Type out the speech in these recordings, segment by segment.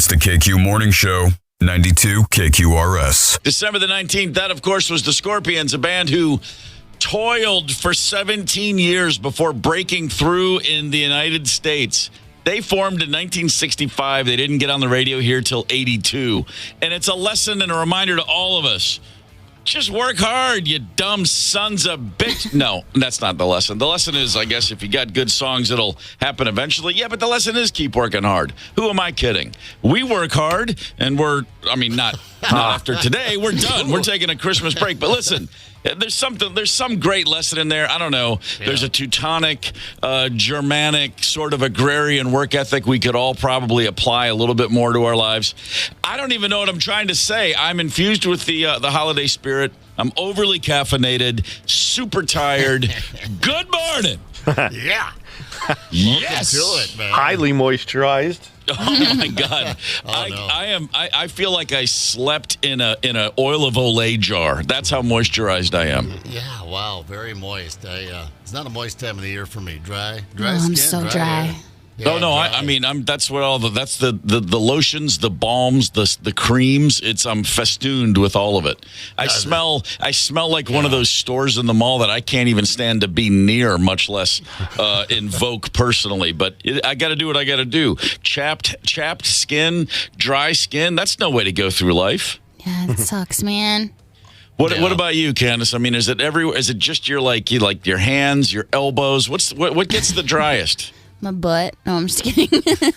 It's the KQ Morning Show, 92 KQRS. December the 19th, that, of course, was the Scorpions, a band who toiled for 17 years before breaking through in the United States. They formed in 1965. They didn't get on the radio here till 82. And it's a lesson and a reminder to all of us. Just work hard, you dumb sons of bitch. No, that's not the lesson. The lesson is, I guess, if you got good songs, it'll happen eventually. Yeah, but the lesson is keep working hard. Who am I kidding? We work hard, and not after today. We're done. We're taking a Christmas break. But listen, there's some great lesson in there. I don't know. Yeah. There's a Teutonic, Germanic sort of agrarian work ethic we could all probably apply a little bit more to our lives. I don't even know what I'm trying to say. I'm infused with the holiday spirit. I'm overly caffeinated, super tired. Good morning. Yeah. Yes. Do it, man. Highly moisturized. Oh my God! I feel like I slept in a oil of Olay jar. That's how moisturized I am. Yeah, wow, very moist. It's not a moist time of the year for me. Dry skin. I'm so dry. Yeah, that's what that's the lotions, the balms, the creams. I'm festooned with all of it. I smell like one of those stores in the mall that I can't even stand to be near, much less invoke personally. But I got to do what I got to do. Chapped skin, dry skin. That's no way to go through life. Yeah, it sucks, man. What about you, Candace? I mean, is it everywhere? Is it just your hands, your elbows? What gets the driest? My butt. No, I'm just kidding.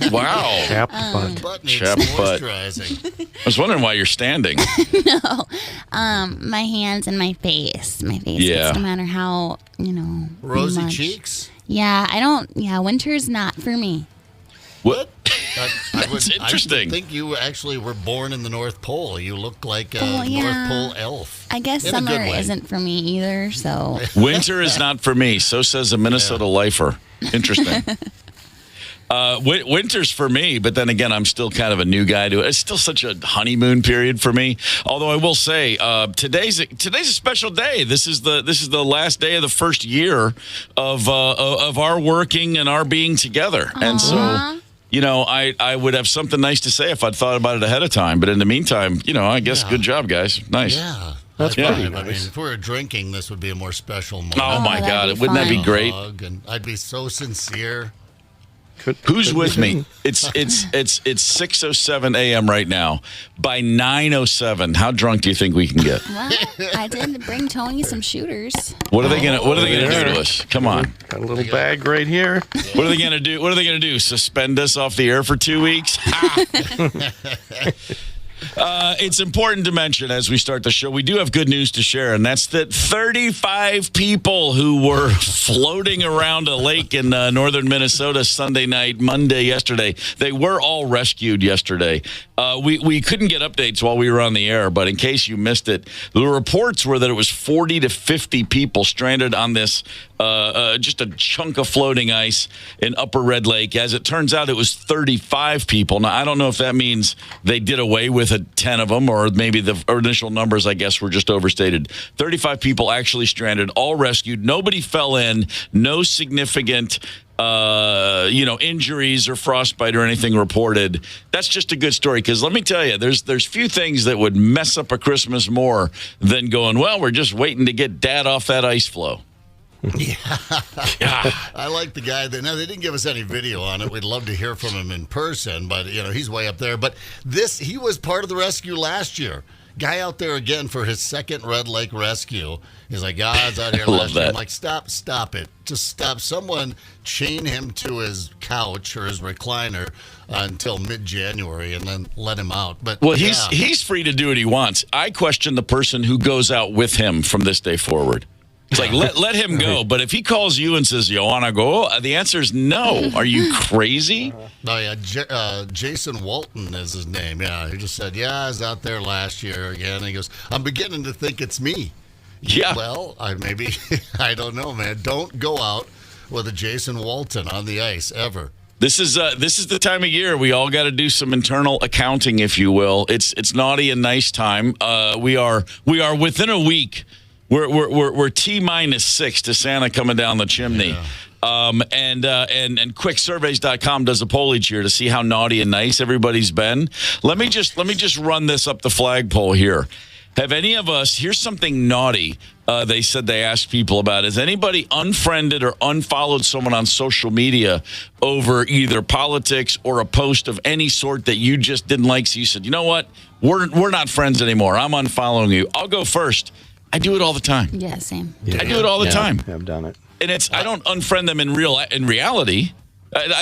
Wow. Chapped butt. Chapped butt. I was wondering why you're standing. No. My hands and my face. My face. Yeah. No matter how, Rosy cheeks? Yeah, winter's not for me. What? That's interesting. I think you actually were born in the North Pole. You look like a North Pole elf. I guess summer isn't for me either, so. Winter is not for me. So says a Minnesota lifer. Interesting. Winter's for me, but then again, I'm still kind of a new guy to it. It's still such a honeymoon period for me. Although I will say, today's a special day. This is the last day of the first year of our working and our being together. Aww. And so, I would have something nice to say if I'd thought about it ahead of time. But in the meantime, I guess good job, guys. Nice. Yeah. That's pretty nice. I mean, if we were drinking, this would be a more special moment. Oh my God! Wouldn't that be great? And I'd be so sincere. Who's with me? It's 6:07 a.m. right now. By 9:07, how drunk do you think we can get? Well, I did bring Tony some shooters. What are they gonna do to us? Come on. Got a little bag right here. What are they gonna do? Suspend us off the air for 2 weeks? It's important to mention as we start the show, we do have good news to share, and that's that 35 people who were floating around a lake in northern Minnesota Monday, yesterday, they were all rescued yesterday. We couldn't get updates while we were on the air, but in case you missed it, the reports were that it was 40 to 50 people stranded on this just a chunk of floating ice in Upper Red Lake. As it turns out, it was 35 people. Now, I don't know if that means they did away with 10 of them, or maybe the initial numbers, I guess, were just overstated. 35 people actually stranded, all rescued. Nobody fell in. No significant injuries or frostbite or anything reported. That's just a good story, because let me tell you, there's few things that would mess up a Christmas more than going, well, we're just waiting to get Dad off that ice floe. Yeah. I like the guy. They didn't give us any video on it. We'd love to hear from him in person, but he's way up there. But he was part of the rescue last year. Guy out there again for his second Red Lake rescue. He's like, I was out here last year. I'm like, stop it. Just stop. Someone chain him to his couch or his recliner until mid-January and then let him out. But he's free to do what he wants. I question the person who goes out with him from this day forward. It's like, let him go. But if he calls you and says, you want to go? The answer is no. Are you crazy? Oh, yeah. Jason Walton is his name. Yeah. He just said, I was out there last year again. And he goes, I'm beginning to think it's me. Yeah. Well, I don't know, man. Don't go out with a Jason Walton on the ice ever. This is the time of year we all got to do some internal accounting, if you will. It's naughty and nice time. We are within a week. We're T-6 to Santa coming down the chimney. And quicksurveys.com does a poll each year to see how naughty and nice everybody's been. Let me just run this up the flagpole here. Have any of us, here's something naughty they said they asked people about. Has anybody unfriended or unfollowed someone on social media over either politics or a post of any sort that you just didn't like? So you said, you know what? We're not friends anymore. I'm unfollowing you. I'll go first. I do it all the time. Yeah, same. Yeah. I do it all the time. I've done it. And I don't unfriend them in reality. I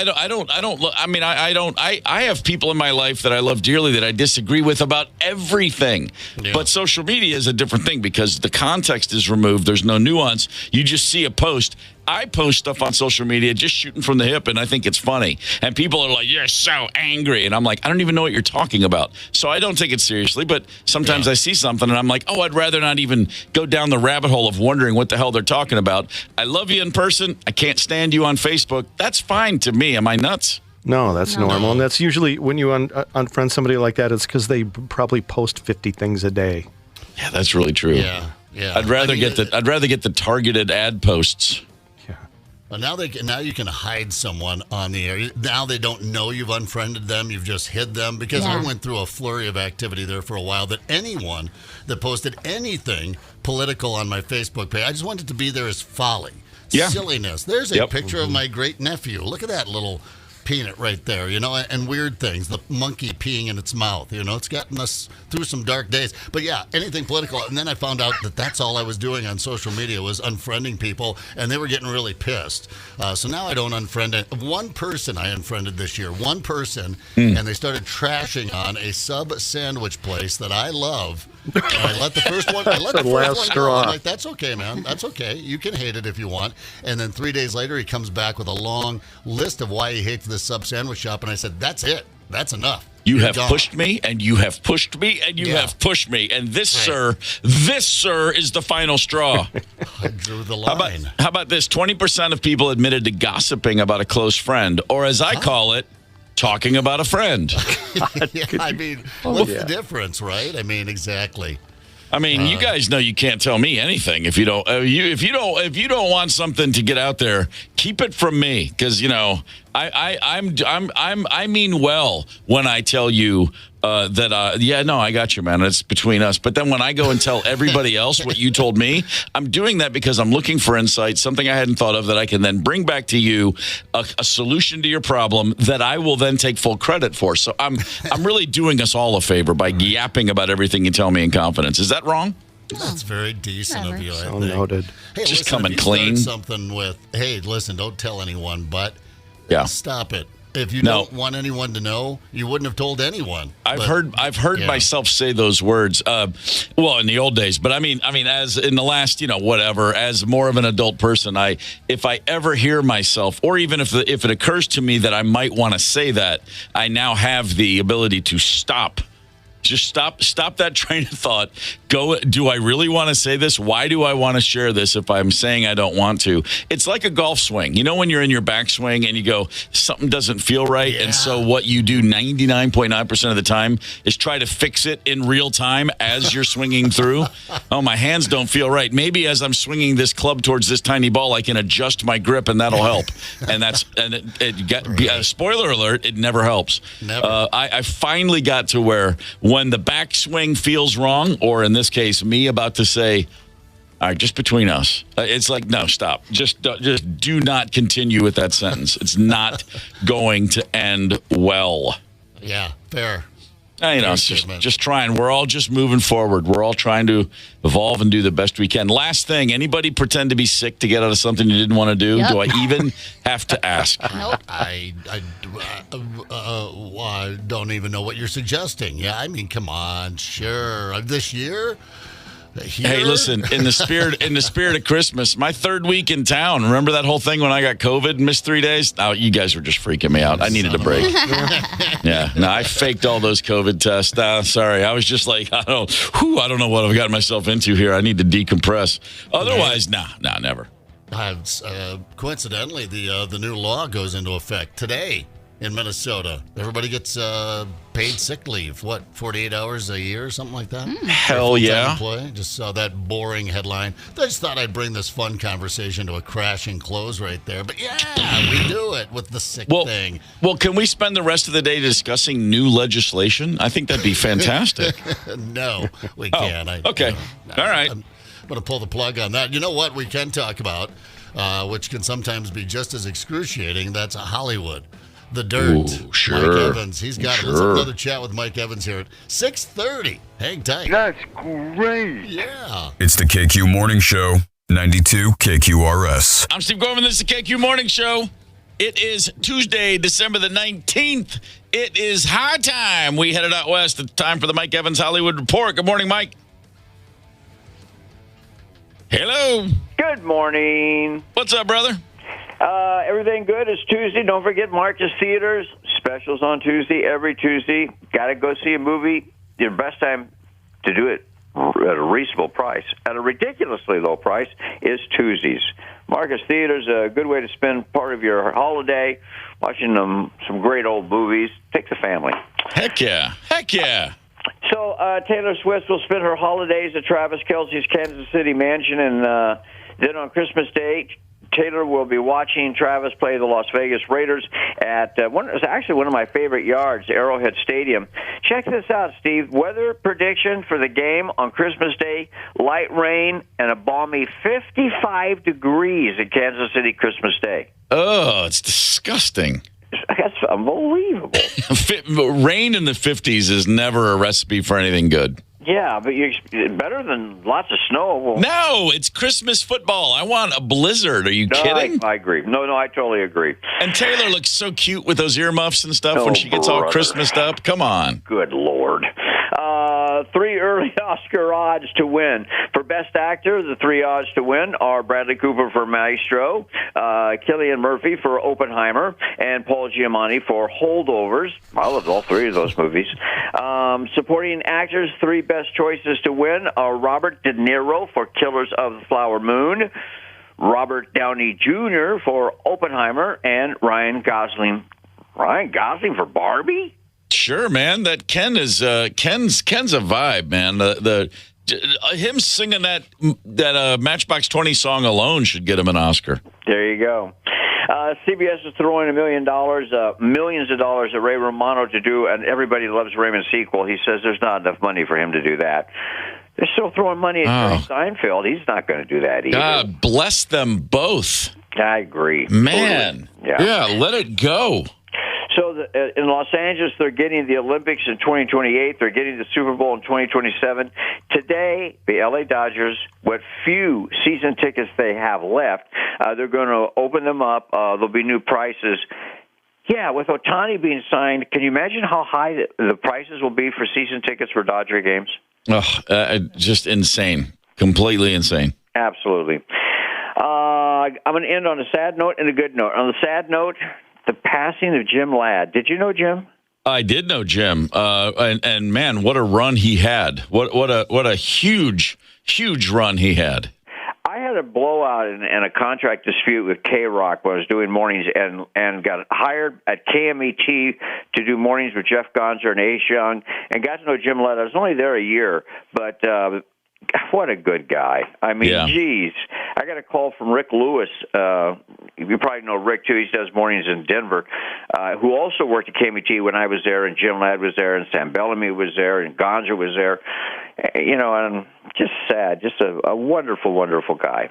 have people in my life that I love dearly that I disagree with about everything. Yeah. But social media is a different thing because the context is removed. There's no nuance. You just see a post. I post stuff on social media just shooting from the hip, and I think it's funny. And people are like, you're so angry. And I'm like, I don't even know what you're talking about. So I don't take it seriously. But sometimes I see something, and I'm like, oh, I'd rather not even go down the rabbit hole of wondering what the hell they're talking about. I love you in person. I can't stand you on Facebook. That's fine to me. Am I nuts? No, that's normal. And that's usually when you unfriend somebody like that, it's because they probably post 50 things a day. Yeah, that's really true. Yeah. I'd rather get the targeted ad posts. Well, now you can hide someone on the air. Now they don't know you've unfriended them. You've just hid them. Because I went through a flurry of activity there for a while that anyone that posted anything political on my Facebook page, I just wanted to be there as folly, silliness. There's a picture of my great nephew. Look at that little peanut right there, and weird things. The monkey peeing in its mouth, it's gotten us through some dark days. But yeah, anything political. And then I found out that that's all I was doing on social media was unfriending people, and they were getting really pissed. So now I don't unfriend it. One person I unfriended this year, and they started trashing on a sub sandwich place that I love. And I let the first one, go. I'm like, that's okay, man. That's okay. You can hate it if you want. And then 3 days later, he comes back with a long list of why he hates this sub sandwich shop. And I said, that's it. That's enough. You have pushed me, and you have pushed me, and you have pushed me. And this, sir, is the final straw. I drew the line. How about this? 20% of people admitted to gossiping about a close friend, or as I call it, talking about a friend. I mean, what's the difference, right? I mean, exactly. I mean, you guys know you can't tell me anything if you don't. If you don't want something to get out there, keep it from me, because I mean well when I tell you that I got you, man. It's between us. But then when I go and tell everybody else what you told me, I'm doing that because I'm looking for insight, something I hadn't thought of that I can then bring back to you, a solution to your problem that I will then take full credit for. So I'm really doing us all a favor by yapping about everything you tell me in confidence. Is that wrong? That's very decent of you, I think. Noted. Hey, just listen, coming if you clean. start something with, hey, listen, don't tell anyone, but stop it. If you don't want anyone to know, you wouldn't have told anyone. I've heard myself say those words. Well, in the old days, but I mean, as in the last, as more of an adult person, if I ever hear myself, or even if it occurs to me that I might want to say that, I now have the ability to stop. Just stop that train of thought. Go, do I really want to say this? Why do I want to share this if I'm saying I don't want to? It's like a golf swing. When you're in your backswing and you go, something doesn't feel right. Yeah. And so what you do 99.9% of the time is try to fix it in real time as you're swinging through. Oh, my hands don't feel right. Maybe as I'm swinging this club towards this tiny ball, I can adjust my grip and that'll help. Spoiler alert, it never helps. Never. I finally got to where when the backswing feels wrong, or in this case, me about to say, all right, just between us, it's like, no, stop. Just do not continue with that sentence. It's not going to end well. Yeah, fair. It's just trying. We're all just moving forward. We're all trying to evolve and do the best we can. Last thing, anybody pretend to be sick to get out of something you didn't want to do? Yep. Do I even have to ask? Nope. I don't even know what you're suggesting. Yeah, I mean, come on, sure. This year? Hey, listen, in the spirit of Christmas, my third week in town. Remember that whole thing when I got COVID and missed 3 days? Oh, you guys were just freaking me out. I needed a break. I faked all those COVID tests. Sorry, I was just like, I don't know what I've gotten myself into here. I need to decompress. Otherwise, never. Coincidentally, the new law goes into effect today. in Minnesota. Everybody gets paid sick leave. 48 hours a year, something like that? Hell yeah. Employee. Just saw that boring headline. I just thought I'd bring this fun conversation to a crashing close right there. But yeah, we do it with the sick thing. Well, can we spend the rest of the day discussing new legislation? I think that'd be fantastic. No, we can't. Okay. All right. I'm going to pull the plug on that. You know what we can talk about, which can sometimes be just as excruciating? That's Hollywood. The Dirt. Ooh, sure. Mike Evans. He's got it. Let's have another chat with Mike Evans here at 6:30. Hang tight. That's great. Yeah. It's the KQ Morning Show, 92 KQRS. I'm Steve Gorman. This is the KQ Morning Show. It is Tuesday, December the 19th. It is high time. We headed out west. It's time for the Mike Evans Hollywood Report. Good morning, Mike. Hello. Good morning. What's up, brother? Everything good? It's Tuesday. Don't forget Marcus Theaters. Specials on Tuesday, every Tuesday. Got to go see a movie. Your best time to do it at a reasonable price, at a ridiculously low price, is Tuesdays. Marcus Theaters, a good way to spend part of your holiday watching some great old movies. Take the family. Heck yeah. Heck yeah. So Taylor Swift will spend her holidays at Travis Kelce's Kansas City mansion, and then on Christmas Day, Taylor will be watching Travis play the Las Vegas Raiders at one of my favorite yards, Arrowhead Stadium. Check this out, Steve. Weather prediction for the game on Christmas Day: light rain and a balmy 55 degrees at Kansas City Christmas Day. Oh, it's disgusting. That's unbelievable. Rain in the 50s is never a recipe for anything good. Yeah, but better than lots of snow. No, it's Christmas football. I want a blizzard. Are you kidding? I agree. No, I totally agree. And Taylor looks so cute with those earmuffs and stuff when she gets all Christmased up. Come on. Good Lord. 3 early Oscar odds to win. For Best Actor, the 3 odds to win are Bradley Cooper for Maestro, Cillian Murphy for Oppenheimer, and Paul Giamatti for Holdovers. I love all 3 of those movies. Supporting actors, 3 best choices to win are Robert De Niro for Killers of the Flower Moon, Robert Downey Jr. for Oppenheimer, and Ryan Gosling. Ryan Gosling for Barbie? Sure, man. That Ken is Ken's a vibe, man. The him singing that Matchbox 20 song alone should get him an Oscar. There you go. CBS is throwing millions of dollars at Ray Romano to do an Everybody Loves Raymond sequel. He says there's not enough money for him to do that. They're still throwing money at Jerry Seinfeld. He's not going to do that either. God bless them both. I agree. Man. Totally. Yeah, let it go. So in Los Angeles, they're getting the Olympics in 2028. They're getting the Super Bowl in 2027. Today, the LA Dodgers, what few season tickets they have left, they're going to open them up. There'll be new prices. Yeah, with Ohtani being signed, can you imagine how high the prices will be for season tickets for Dodger games? Just insane. Completely insane. Absolutely. I'm going to end on a sad note and a good note. On the sad note, the passing of Jim Ladd. Did you know Jim? I did know Jim, and man, what a run he had! What a huge run he had. I had a blowout and a contract dispute with K-Rock when I was doing mornings, and got hired at KMET to do mornings with Jeff Gonzer and Ace Young, and got to know Jim Ladd. I was only there a year, but what a good guy. I mean, geez. I got a call from Rick Lewis. You probably know Rick, too. He does mornings in Denver, who also worked at KMET when I was there, and Jim Ladd was there, and Sam Bellamy was there, and Gonzer was there. You know, and just sad. Just a wonderful, wonderful guy.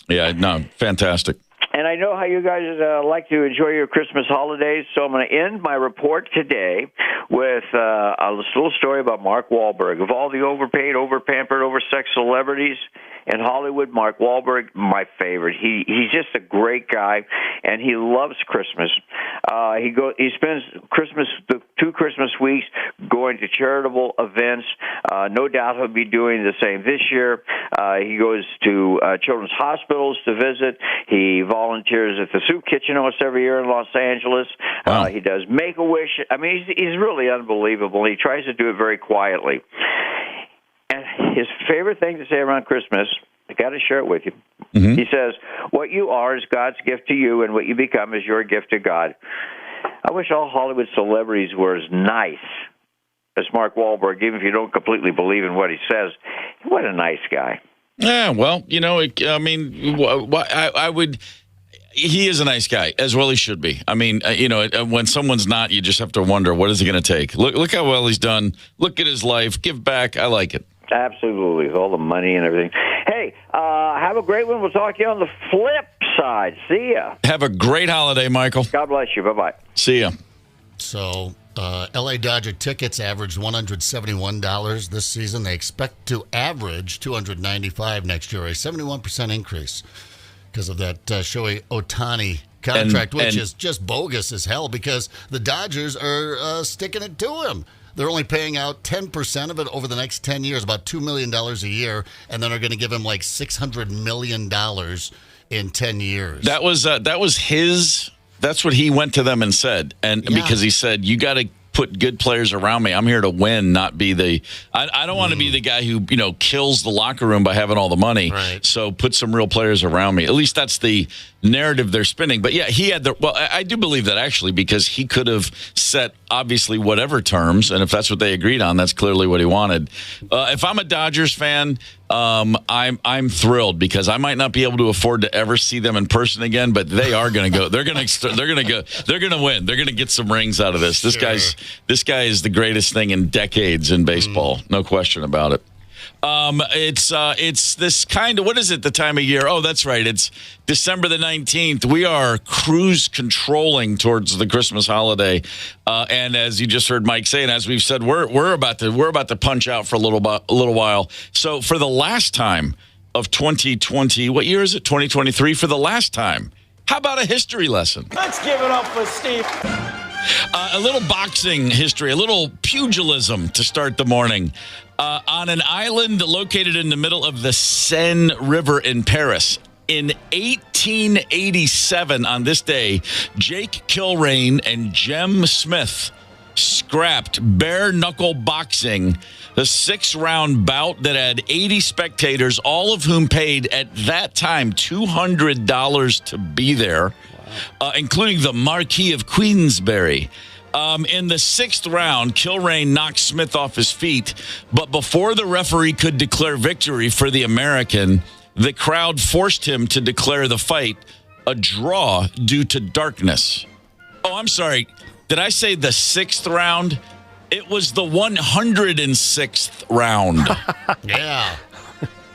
Yeah, no, fantastic. And I know how you guys like to enjoy your Christmas holidays, so I'm going to end my report today with a little story about Mark Wahlberg. Of all the overpaid, overpampered, oversexed celebrities in Hollywood, Mark Wahlberg, my favorite. He's just a great guy, and he loves Christmas. He spends the 2 Christmas weeks going to charitable events. No doubt he'll be doing the same this year. He goes to children's hospitals to visit. He volunteers at the soup kitchen almost every year in Los Angeles. Wow. He does Make-A-Wish. I mean, he's really unbelievable. He tries to do it very quietly. And his favorite thing to say around Christmas, I got to share it with you. He says, what you are is God's gift to you, and what you become is your gift to God. I wish all Hollywood celebrities were as nice as Mark Wahlberg, even if you don't completely believe in what he says. What a nice guy. Yeah, well, I would. He is a nice guy, as well he should be. I mean, when someone's not, you just have to wonder, what is it going to take? Look how well he's done. Look at his life. Give back. I like it. Absolutely, with all the money and everything. Hey, have a great one. We'll talk to you on the flip side. See ya. Have a great holiday, Michael. God bless you. Bye-bye. See ya. So, L.A. Dodger tickets averaged $171 this season. They expect to average $295 next year, a 71% increase because of that Shohei Ohtani contract, which is just bogus as hell because the Dodgers are sticking it to him. They're only paying out 10% of it over the next 10 years, about $2 million a year, and then are going to give him like $600 million in 10 years. That was his. That's what he went to them and said, because he said, "You got to put good players around me. I'm here to win, not be the. I don't want to be the guy who kills the locker room by having all the money. Right. So put some real players around me. At least that's the narrative they're spinning. But yeah, he had the. Well, I do believe that actually because he could have set obviously whatever terms, and if that's what they agreed on, that's clearly what he wanted. If I'm a Dodgers fan. I'm thrilled because I might not be able to afford to ever see them in person again, but they are going to go. They're going to go. They're going to win. They're going to get some rings out of this. This guy is the greatest thing in decades in baseball. No question about it. It's this kind of, what is it, the time of year? Oh, that's right. It's December the 19th. We are cruise controlling towards the Christmas holiday. And as you just heard Mike say, and as we've said, we're about to punch out for a little while. So for the last time of 2020, what year is it? 2023 for the last time. How about a history lesson? Let's give it up for Steve. A little boxing history, a little pugilism to start the morning. On an island located in the middle of the Seine River in Paris. In 1887, on this day, Jake Kilrain and Jem Smith scrapped bare-knuckle boxing, the 6-round bout that had 80 spectators, all of whom paid, at that time, $200 to be there, including the Marquis of Queensberry. In the 6th round, Kilrain knocked Smith off his feet, but before the referee could declare victory for the American, the crowd forced him to declare the fight a draw due to darkness. Oh, I'm sorry. Did I say the 6th round? It was the 106th round. Yeah.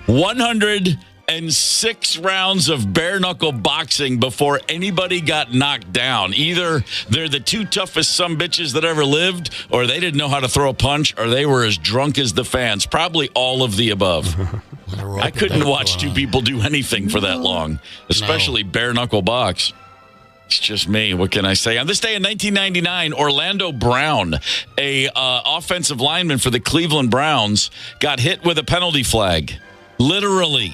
106 rounds of bare-knuckle boxing before anybody got knocked down. Either they're the two toughest sumbitches that ever lived, or they didn't know how to throw a punch, or they were as drunk as the fans. Probably all of the above. I couldn't watch two people do anything for that long, especially bare-knuckle box. It's just me. What can I say? On this day in 1999, Orlando Brown, a offensive lineman for the Cleveland Browns, got hit with a penalty flag. Literally.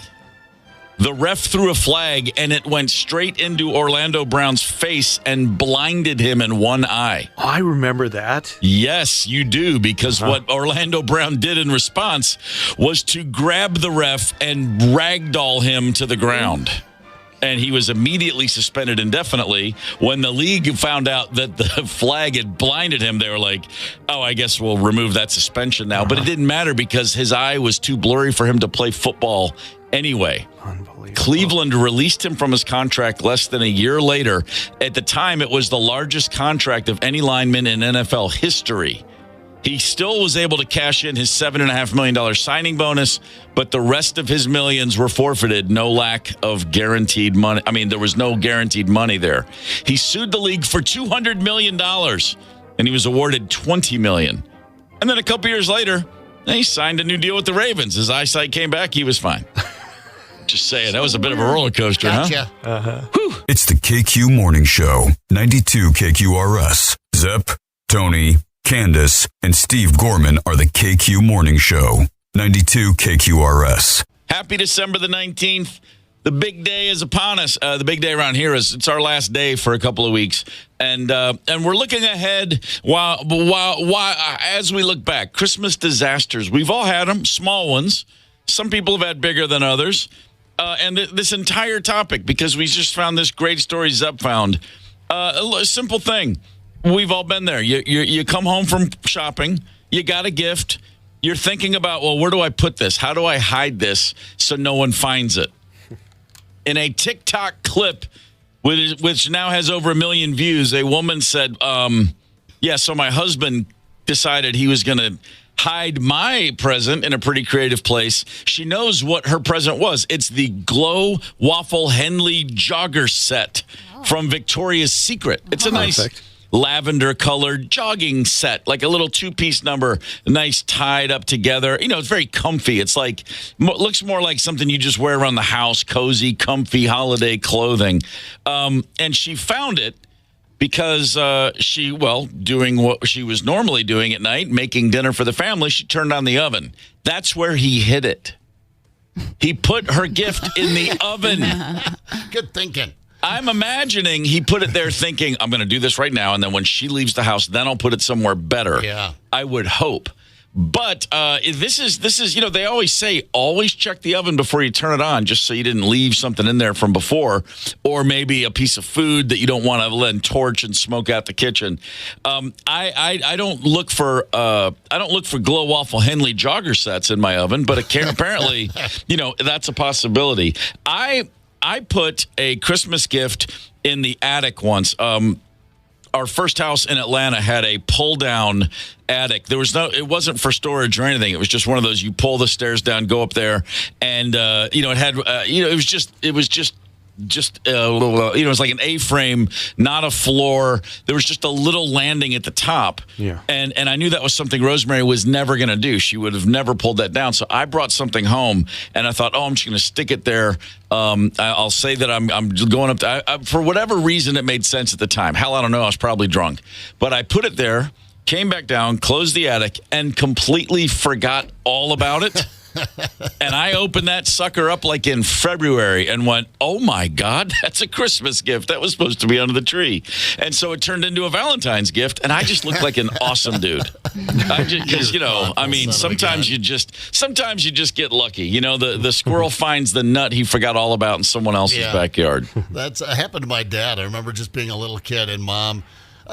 The ref threw a flag, and it went straight into Orlando Brown's face and blinded him in one eye. Oh, I remember that. Yes, you do, because what Orlando Brown did in response was to grab the ref and ragdoll him to the ground. And he was immediately suspended indefinitely. When the league found out that the flag had blinded him, they were like, oh, I guess we'll remove that suspension now. But it didn't matter because his eye was too blurry for him to play football anyway. Unbelievable. Cleveland released him from his contract less than a year later. At the time, it was the largest contract of any lineman in NFL history. He still was able to cash in his $7.5 million signing bonus, but the rest of his millions were forfeited. No lack of guaranteed money. I mean, there was no guaranteed money there. He sued the league for $200 million, and he was awarded $20 million. And then a couple years later, he signed a new deal with the Ravens. His eyesight came back. He was fine. Just saying, that was a bit of a roller coaster, Gotcha. huh? It's the KQ Morning Show, 92 KQRS. Zep, Tony, Candace, and Steve Gorman are the KQ Morning Show, 92 KQRS. Happy December the 19th. The big day is upon us. The big day around here is it's our last day for a couple of weeks. And we're looking ahead while as we look back. Christmas disasters. We've all had them, small ones. Some people have had bigger than others. And this entire topic, because we just found this great story Zep found. A simple thing. We've all been there. You come home from shopping, you got a gift, you're thinking about, well, where do I put this? How do I hide this so no one finds it? In a TikTok clip, which now has over 1 million views, a woman said, so my husband decided he was going to hide my present in a pretty creative place. She knows what her present was. It's the Glow Waffle Henley jogger set from Victoria's Secret. It's a nice lavender-colored jogging set, like a little two-piece number, nice tied up together. It's very comfy. It's like, looks more like something you just wear around the house, cozy, comfy holiday clothing. And she found it because doing what she was normally doing at night, making dinner for the family, she turned on the oven. That's where he hid it. He put her gift in the oven. Good thinking. I'm imagining he put it there thinking, I'm going to do this right now, and then when she leaves the house, then I'll put it somewhere better. Yeah. I would hope. But this is they always say, always check the oven before you turn it on, just so you didn't leave something in there from before, or maybe a piece of food that you don't want to let torch and smoke out the kitchen. I don't look for Glow Waffle Henley jogger sets in my oven, but apparently, that's a possibility. I put a Christmas gift in the attic once. Our first house in Atlanta had a pull-down attic. It wasn't for storage or anything. It was just one of those, you pull the stairs down, go up there, and it had, it was like an A-frame, not a floor. There was just a little landing at the top. Yeah. And I knew that was something Rosemary was never going to do. She would have never pulled that down. So I brought something home, and I thought, I'm just going to stick it there. I'll say that I'm going up to, for whatever reason, it made sense at the time. Hell, I don't know. I was probably drunk. But I put it there, came back down, closed the attic, and completely forgot all about it. And I opened that sucker up like in February and went, oh, my God, that's a Christmas gift. That was supposed to be under the tree. And so it turned into a Valentine's gift, and I just looked like an awesome dude. Because, sometimes you just get lucky. The squirrel finds the nut he forgot all about in someone else's backyard. That's happened to my dad. I remember just being a little kid and Mom,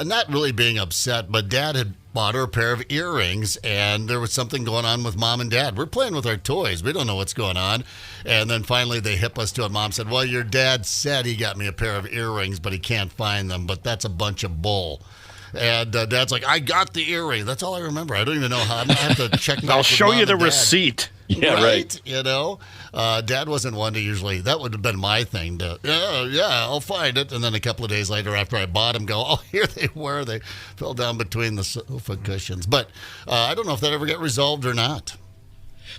not really being upset, but Dad had bought her a pair of earrings, and there was something going on with Mom and Dad. We're playing with our toys. We don't know what's going on. And then finally they hip us to it. Mom said, well, your dad said he got me a pair of earrings, but he can't find them, but that's a bunch of bull. And Dad's like, I got the earring. That's all I remember. I don't even know how. I'm going to have to check back. I'll show you the receipt. Yeah, right. Dad wasn't one to usually, that would have been my thing to, I'll find it. And then a couple of days later after I bought them, go, oh, here they were. They fell down between the sofa cushions. But I don't know if that ever got resolved or not.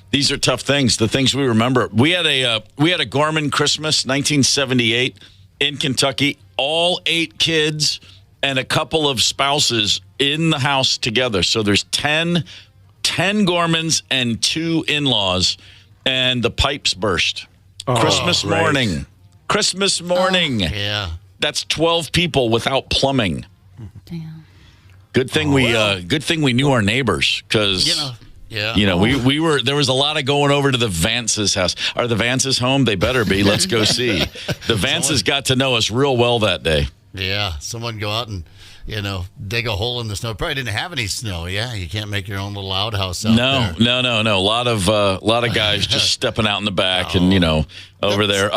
These are tough things. The things we remember. We had a Gorman Christmas, 1978 in Kentucky. All 8 kids and a couple of spouses in the house together. So there's 10 Gormans and 2 in-laws, and the pipes burst. Christmas morning. Christmas morning. Yeah. That's 12 people without plumbing. Damn. Good thing we knew our neighbors, because we were, there was a lot of going over to the Vance's house. Are the Vance's home? They better be. Let's go see. The Vance's got to know us real well that day. Yeah, someone go out and, dig a hole in the snow. Probably didn't have any snow. Yeah, you can't make your own little outhouse out there. No. A lot of guys just stepping out in the back and over there.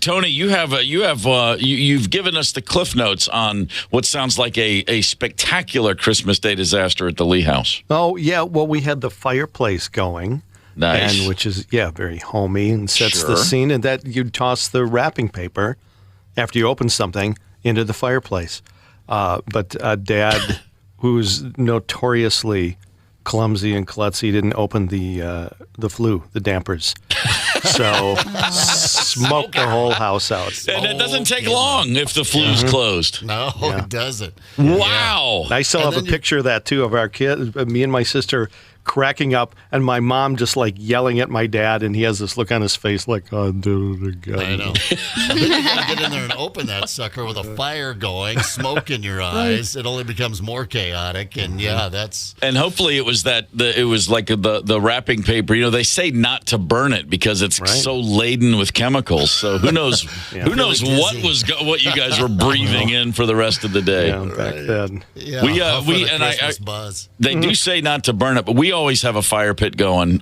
Tony, you've given us the cliff notes on what sounds like a spectacular Christmas Day disaster at the Lee House. Oh yeah, well we had the fireplace going. Nice. And which is very homey and sets the scene, and that you'd toss the wrapping paper after you open something into the fireplace. But Dad, who's notoriously clumsy and klutzy, didn't open the flue, the dampers. So smoked the whole house out. And it doesn't take long if the flue's closed. No, it doesn't. Wow. I still have a picture of that, too, of our kid, me and my sister cracking up, and my mom just like yelling at my dad, and he has this look on his face like, "Oh, did it again." I know. Then you gotta get in there and open that sucker with a fire going, smoke in your eyes. It only becomes more chaotic, and that's. And hopefully it was it was like the wrapping paper. You know, they say not to burn it because it's so laden with chemicals. So who knows? Who knows what you guys were breathing in for the rest of the day? Yeah, back then. Yeah, we and I buzz. They do say not to burn it, but we always have a fire pit going.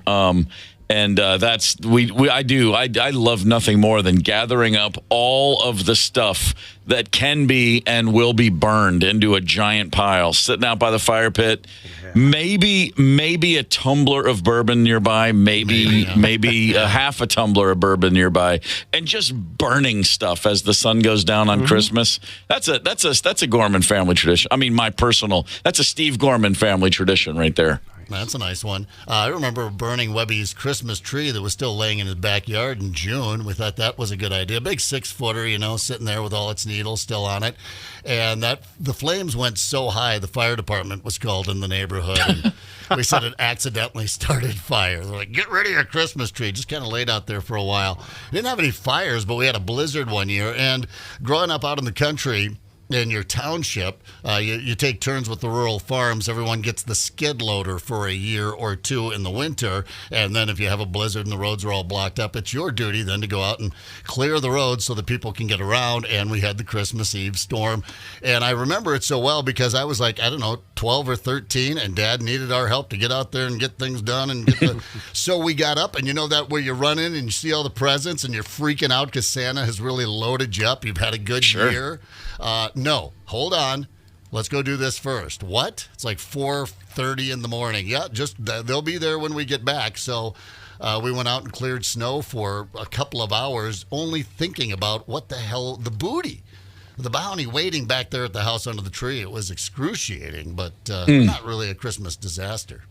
And that's I love nothing more than gathering up all of the stuff that can be and will be burned into a giant pile, sitting out by the fire pit. Maybe a tumbler of bourbon nearby, maybe a half a tumbler of bourbon nearby, and just burning stuff as the sun goes down on Christmas. That's a Gorman family tradition. I mean, that's a Steve Gorman family tradition right there. That's a nice one. I remember burning Webby's Christmas tree that was still laying in his backyard in June. We thought that was a good idea. Big 6-footer, sitting there with all its needles still on it. And the flames went so high, the fire department was called in the neighborhood. And we said it accidentally started fire. They're like, get rid of your Christmas tree. Just kind of laid out there for a while. We didn't have any fires, but we had a blizzard one year. And growing up out in the country, in your township, you take turns with the rural farms. Everyone gets the skid loader for a year or two in the winter. And then if you have a blizzard and the roads are all blocked up, it's your duty then to go out and clear the roads so that people can get around. And we had the Christmas Eve storm. And I remember it so well because I was like, 12 or 13, and Dad needed our help to get out there and get things done. And so we got up, and that where you run in and you see all the presents and you're freaking out because Santa has really loaded you up. You've had a good year. No, hold on. Let's go do this first. What? It's like 4:30 in the morning. Yeah, they'll be there when we get back. So we went out and cleared snow for a couple of hours, only thinking about what the hell, the bounty waiting back there at the house under the tree. It was excruciating, but not really a Christmas disaster.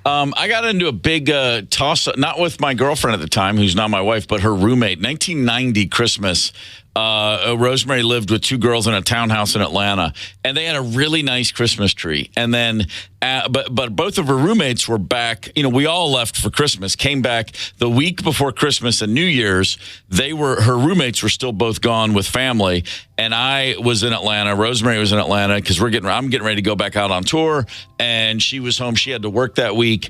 I got into a big toss-up, not with my girlfriend at the time, who's not my wife, but her roommate. 1990 Christmas, Rosemary lived with two girls in a townhouse in Atlanta, and they had a really nice Christmas tree. And then, but both of her roommates were back. We all left for Christmas, came back the week before Christmas and New Year's. Her roommates were still both gone with family, and I was in Atlanta. Rosemary was in Atlanta because I'm getting ready to go back out on tour, and she was home. She had to work that week.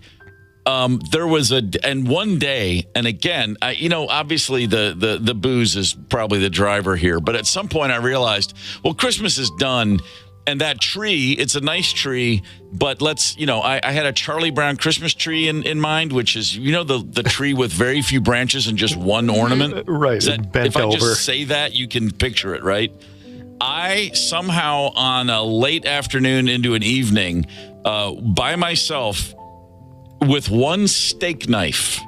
There was one day, and again, obviously the booze is probably the driver here, but at some point I realized, well, Christmas is done, and that tree, it's a nice tree, but I had a Charlie Brown Christmas tree in mind, which is, the tree with very few branches and just one ornament. Right, bent if I over. just say that, you can picture it, right? I somehow, on a late afternoon into an evening, by myself, with one steak knife,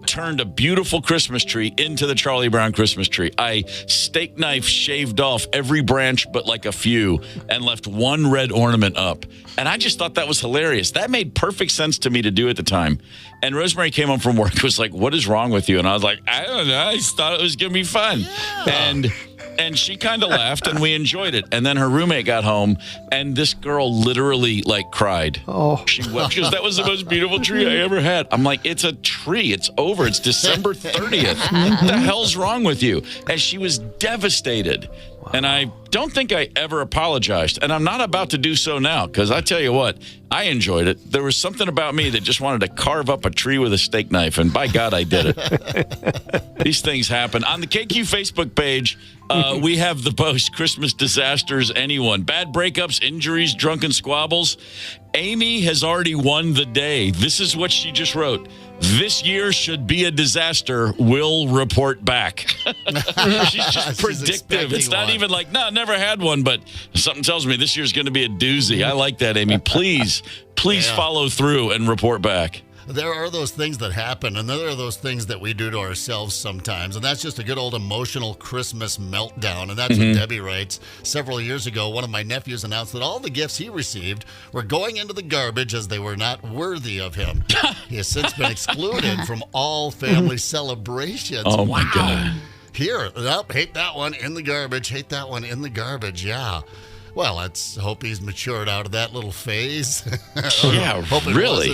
turned a beautiful Christmas tree into the Charlie Brown Christmas tree. I steak knife shaved off every branch but like a few and left one red ornament up. And I just thought that was hilarious. That made perfect sense to me to do at the time. And Rosemary came home from work and was like, what is wrong with you? And I was like, I don't know. I just thought it was going to be fun. Yeah. And she kind of laughed, and we enjoyed it. And then her roommate got home, and this girl literally, cried. Oh. She wept because that was the most beautiful tree I ever had. I'm like, it's a tree. It's over. It's December 30th. What the hell's wrong with you? And she was devastated. Wow. And I don't think I ever apologized. And I'm not about to do so now, because I tell you what, I enjoyed it. There was something about me that just wanted to carve up a tree with a steak knife, and by God, I did it. These things happen. On the KQ Facebook page, we have the post, Christmas disasters, anyone. Bad breakups, injuries, drunken squabbles. Amy has already won the day. This is what she just wrote. This year should be a disaster. We'll report back. She's just predictive. It's not even like, no, never had one, but something tells me this year's going to be a doozy. I like that, Amy. Please follow through and report back. There are those things that happen, and there are those things that we do to ourselves sometimes, and that's just a good old emotional Christmas meltdown, and that's what Debbie writes. Several years ago, one of my nephews announced that all the gifts he received were going into the garbage as they were not worthy of him. He has since been excluded from all family celebrations. Oh, my God. Here, hate that one in the garbage, hate that one in the garbage, yeah. Well, let's hope he's matured out of that little phase. Yeah, hope it really.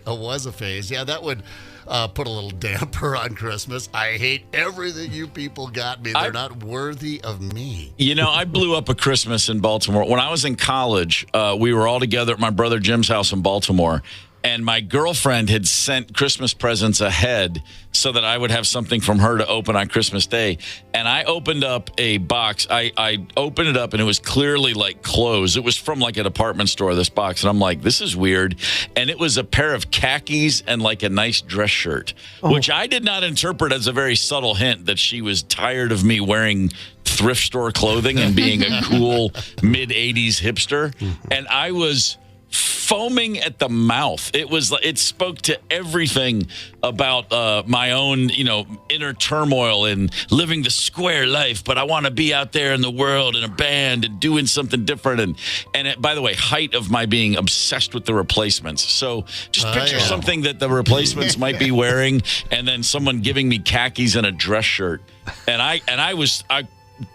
was a phase. Yeah, that would put a little damper on Christmas. I hate everything you people got me. They're not worthy of me. You know, I blew up a Christmas in Baltimore. When I was in college, we were all together at my brother Jim's house in Baltimore. And my girlfriend had sent Christmas presents ahead so that I would have something from her to open on Christmas Day. And I opened up a box. I opened it up, and it was clearly like clothes. It was from like a department store, this box. And I'm like, this is weird. And it was a pair of khakis and like a nice dress shirt, which I did not interpret as a very subtle hint that she was tired of me wearing thrift store clothing and being a cool mid-'80s hipster. And I was foaming at the mouth. It spoke to everything about my own, inner turmoil and living the square life. But I want to be out there in the world in a band and doing something different. And it, by the way, height of my being obsessed with the Replacements. So just picture something that the Replacements might be wearing, and then someone giving me khakis and a dress shirt. And I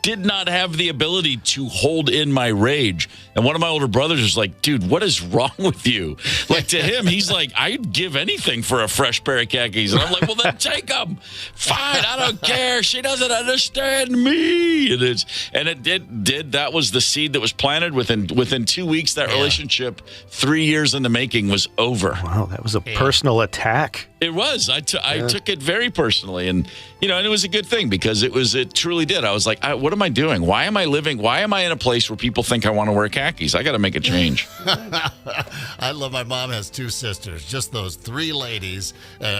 did not have the ability to hold in my rage. And one of my older brothers was like, dude, what is wrong with you? Like, to him, he's like, I'd give anything for a fresh pair of khakis. And I'm like, well, then take them. Fine, I don't care. She doesn't understand me. And it did. That was the seed that was planted. Within 2 weeks, that relationship, 3 years in the making, was over. Wow, that was a personal attack. It was. I took it very personally, and and it was a good thing because it truly did. I was like, what am I doing? Why am I living? Why am I in a place where people think I want to wear khakis? I got to make a change. I love. My mom has 2 sisters, just those 3 ladies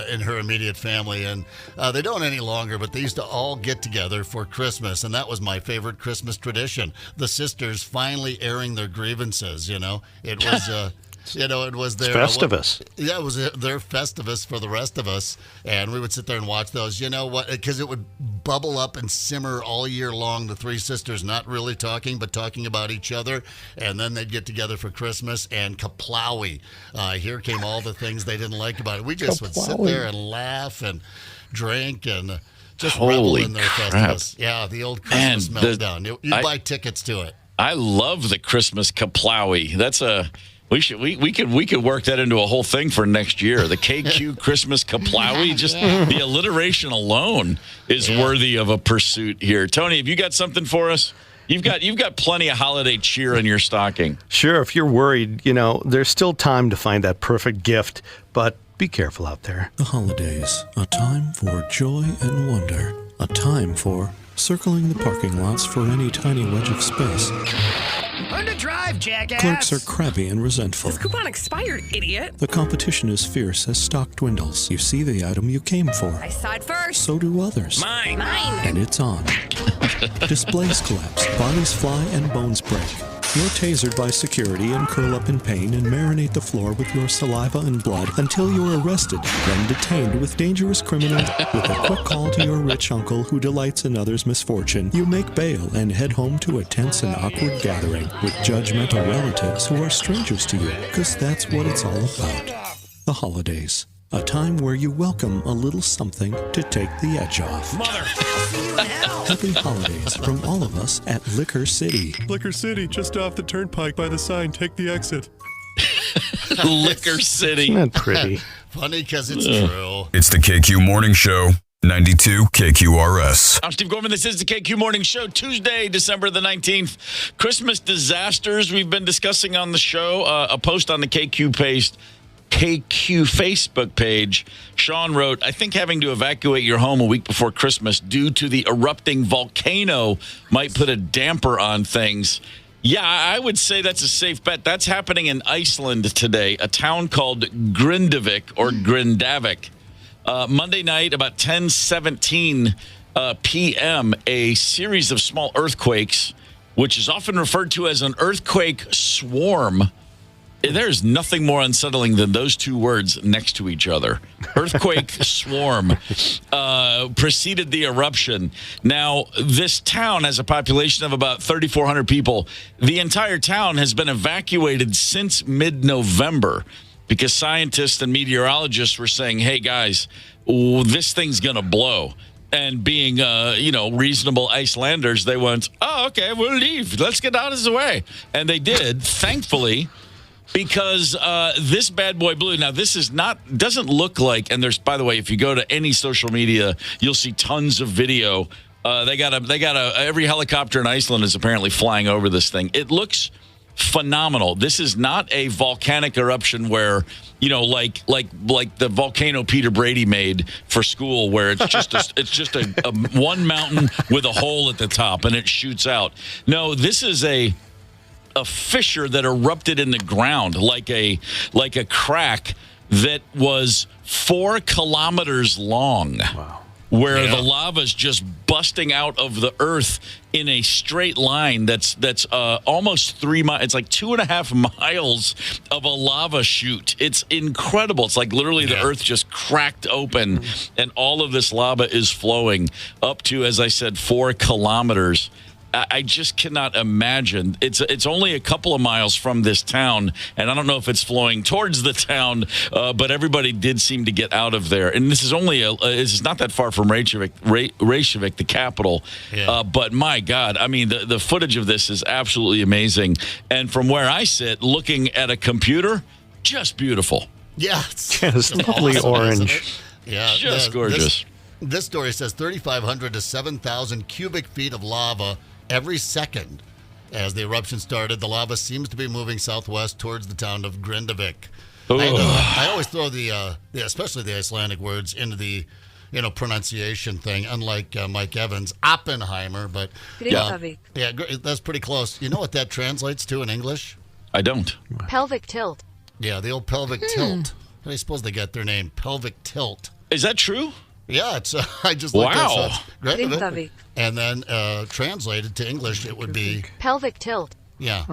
in her immediate family, and they don't any longer. But they used to all get together for Christmas, and that was my favorite Christmas tradition. The sisters finally airing their grievances. It was. It was their Festivus. It was their Festivus for the rest of us, and we would sit there and watch those. You know what? Because it would bubble up and simmer all year long. The 3 sisters not really talking, but talking about each other, and then they'd get together for Christmas. And Kaplawi, here came all the things they didn't like about it. We just would sit there and laugh and drink and just revel in their Festivus. Yeah, the old Christmas meltdown. You buy tickets to it. I love the Christmas Kaplawi. That's a We could work that into a whole thing for next year. The KQ Christmas Kaplawi, just the alliteration alone is worthy of a pursuit here. Tony, have you got something for us? You've got plenty of holiday cheer in your stocking. Sure, if you're worried, there's still time to find that perfect gift, but be careful out there. The holidays, a time for joy and wonder, a time for circling the parking lots for any tiny wedge of space. Learn to drive, jackass! Clerks are crabby and resentful. This coupon expired, idiot! The competition is fierce as stock dwindles. You see the item you came for. I saw it first. So do others. Mine! And it's on. Displays collapse, bodies fly, and bones break. You're tasered by security and curl up in pain and marinate the floor with your saliva and blood until you're arrested, then detained with dangerous criminals. With a quick call to your rich uncle who delights in others' misfortune, you make bail and head home to a tense and awkward gathering with judgmental relatives who are strangers to you, because that's what it's all about. The holidays. A time where you welcome a little something to take the edge off. Mother! See you in hell! Happy holidays from all of us at Liquor City. Liquor City, just off the turnpike by the sign, take the exit. Liquor City. Isn't that pretty? Funny because it's true. It's the KQ Morning Show, 92 KQRS. I'm Steve Gorman. This is the KQ Morning Show, Tuesday, December the 19th. Christmas disasters we've been discussing on the show. A post on the KQ Facebook page. Sean wrote, I think having to evacuate your home a week before Christmas due to the erupting volcano might put a damper on things. Yeah, I would say that's a safe bet. That's happening in Iceland today, a town called Grindavik. Monday night, about 10:17 p.m., a series of small earthquakes, which is often referred to as an earthquake swarm. There's nothing more unsettling than those 2 words next to each other. Earthquake swarm preceded the eruption. Now, this town has a population of about 3,400 people. The entire town has been evacuated since mid-November because scientists and meteorologists were saying, hey, guys, this thing's going to blow. And being, reasonable Icelanders, they went, oh, okay, we'll leave. Let's get out of the way. And they did, thankfully, because this bad boy blew. Now, this doesn't look like, and there's, by the way, if you go to any social media, you'll see tons of video. Every helicopter in Iceland is apparently flying over this thing. It looks phenomenal. This is not a volcanic eruption where, like the volcano Peter Brady made for school, where it's just a one mountain with a hole at the top and it shoots out. No, this is a fissure that erupted in the ground, like a crack that was 4 kilometers long. Wow. Where the lava's just busting out of the earth in a straight line that's almost 3 miles. It's like 2.5 miles of a lava chute. It's incredible. It's like literally the earth just cracked open, and all of this lava is flowing up to, as I said, 4 kilometers. I just cannot imagine. It's only a couple of miles from this town, and I don't know if it's flowing towards the town, but everybody did seem to get out of there. And this is only it's not that far from Reykjavik, the capital. Yeah. But my God, I mean, the footage of this is absolutely amazing. And from where I sit, looking at a computer, just beautiful. Yeah, it's lovely awesome, orange. Yeah, just gorgeous. This story says 3,500 to 7,000 cubic feet of lava every second. As the eruption started, the lava seems to be moving southwest towards the town of Grindavik. I always throw especially the Icelandic words into the pronunciation thing, unlike Mike Evans, Oppenheimer, but yeah, that's pretty close. You know what that translates to in English? I don't. Pelvic tilt. Yeah, the old pelvic tilt. I suppose they got their name, pelvic tilt. Is that true? Yeah, it's. I just looked wow. Grindavik. And then translated to English, it would be pelvic tilt. Yeah.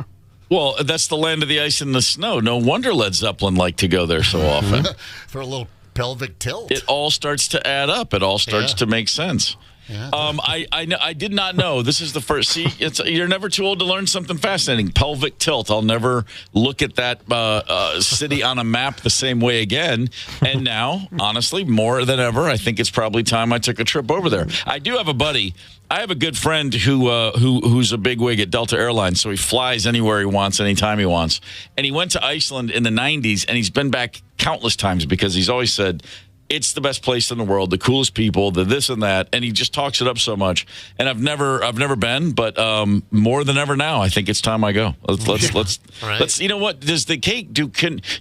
Well, that's the land of the ice and the snow. No wonder Led Zeppelin liked to go there so often. For a little pelvic tilt. It all starts to add up. It all starts to make sense. Yeah. I did not know. This is the first. See, you're never too old to learn something fascinating. Pelvic tilt. I'll never look at that city on a map the same way again. And now, honestly, more than ever, I think it's probably time I took a trip over there. I do have a buddy. I have a good friend who's a bigwig at Delta Airlines, so he flies anywhere he wants, anytime he wants. And he went to Iceland in the 90s, and he's been back countless times because he's always said, it's the best place in the world, the coolest people, the this and that, and he just talks it up so much. And I've never been, but more than ever now, I think it's time I go. Let's. You know what? Does the cake do?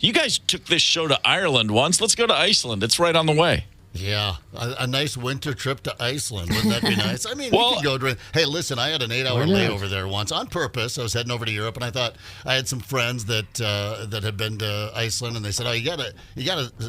You guys took this show to Ireland once? Let's go to Iceland. It's right on the way. Yeah, a nice winter trip to Iceland. Wouldn't that be nice? I mean, we could go to. Hey, listen, I had an 8-hour layover there once on purpose. I was heading over to Europe, and I thought I had some friends that had been to Iceland, and they said, "Oh, you gotta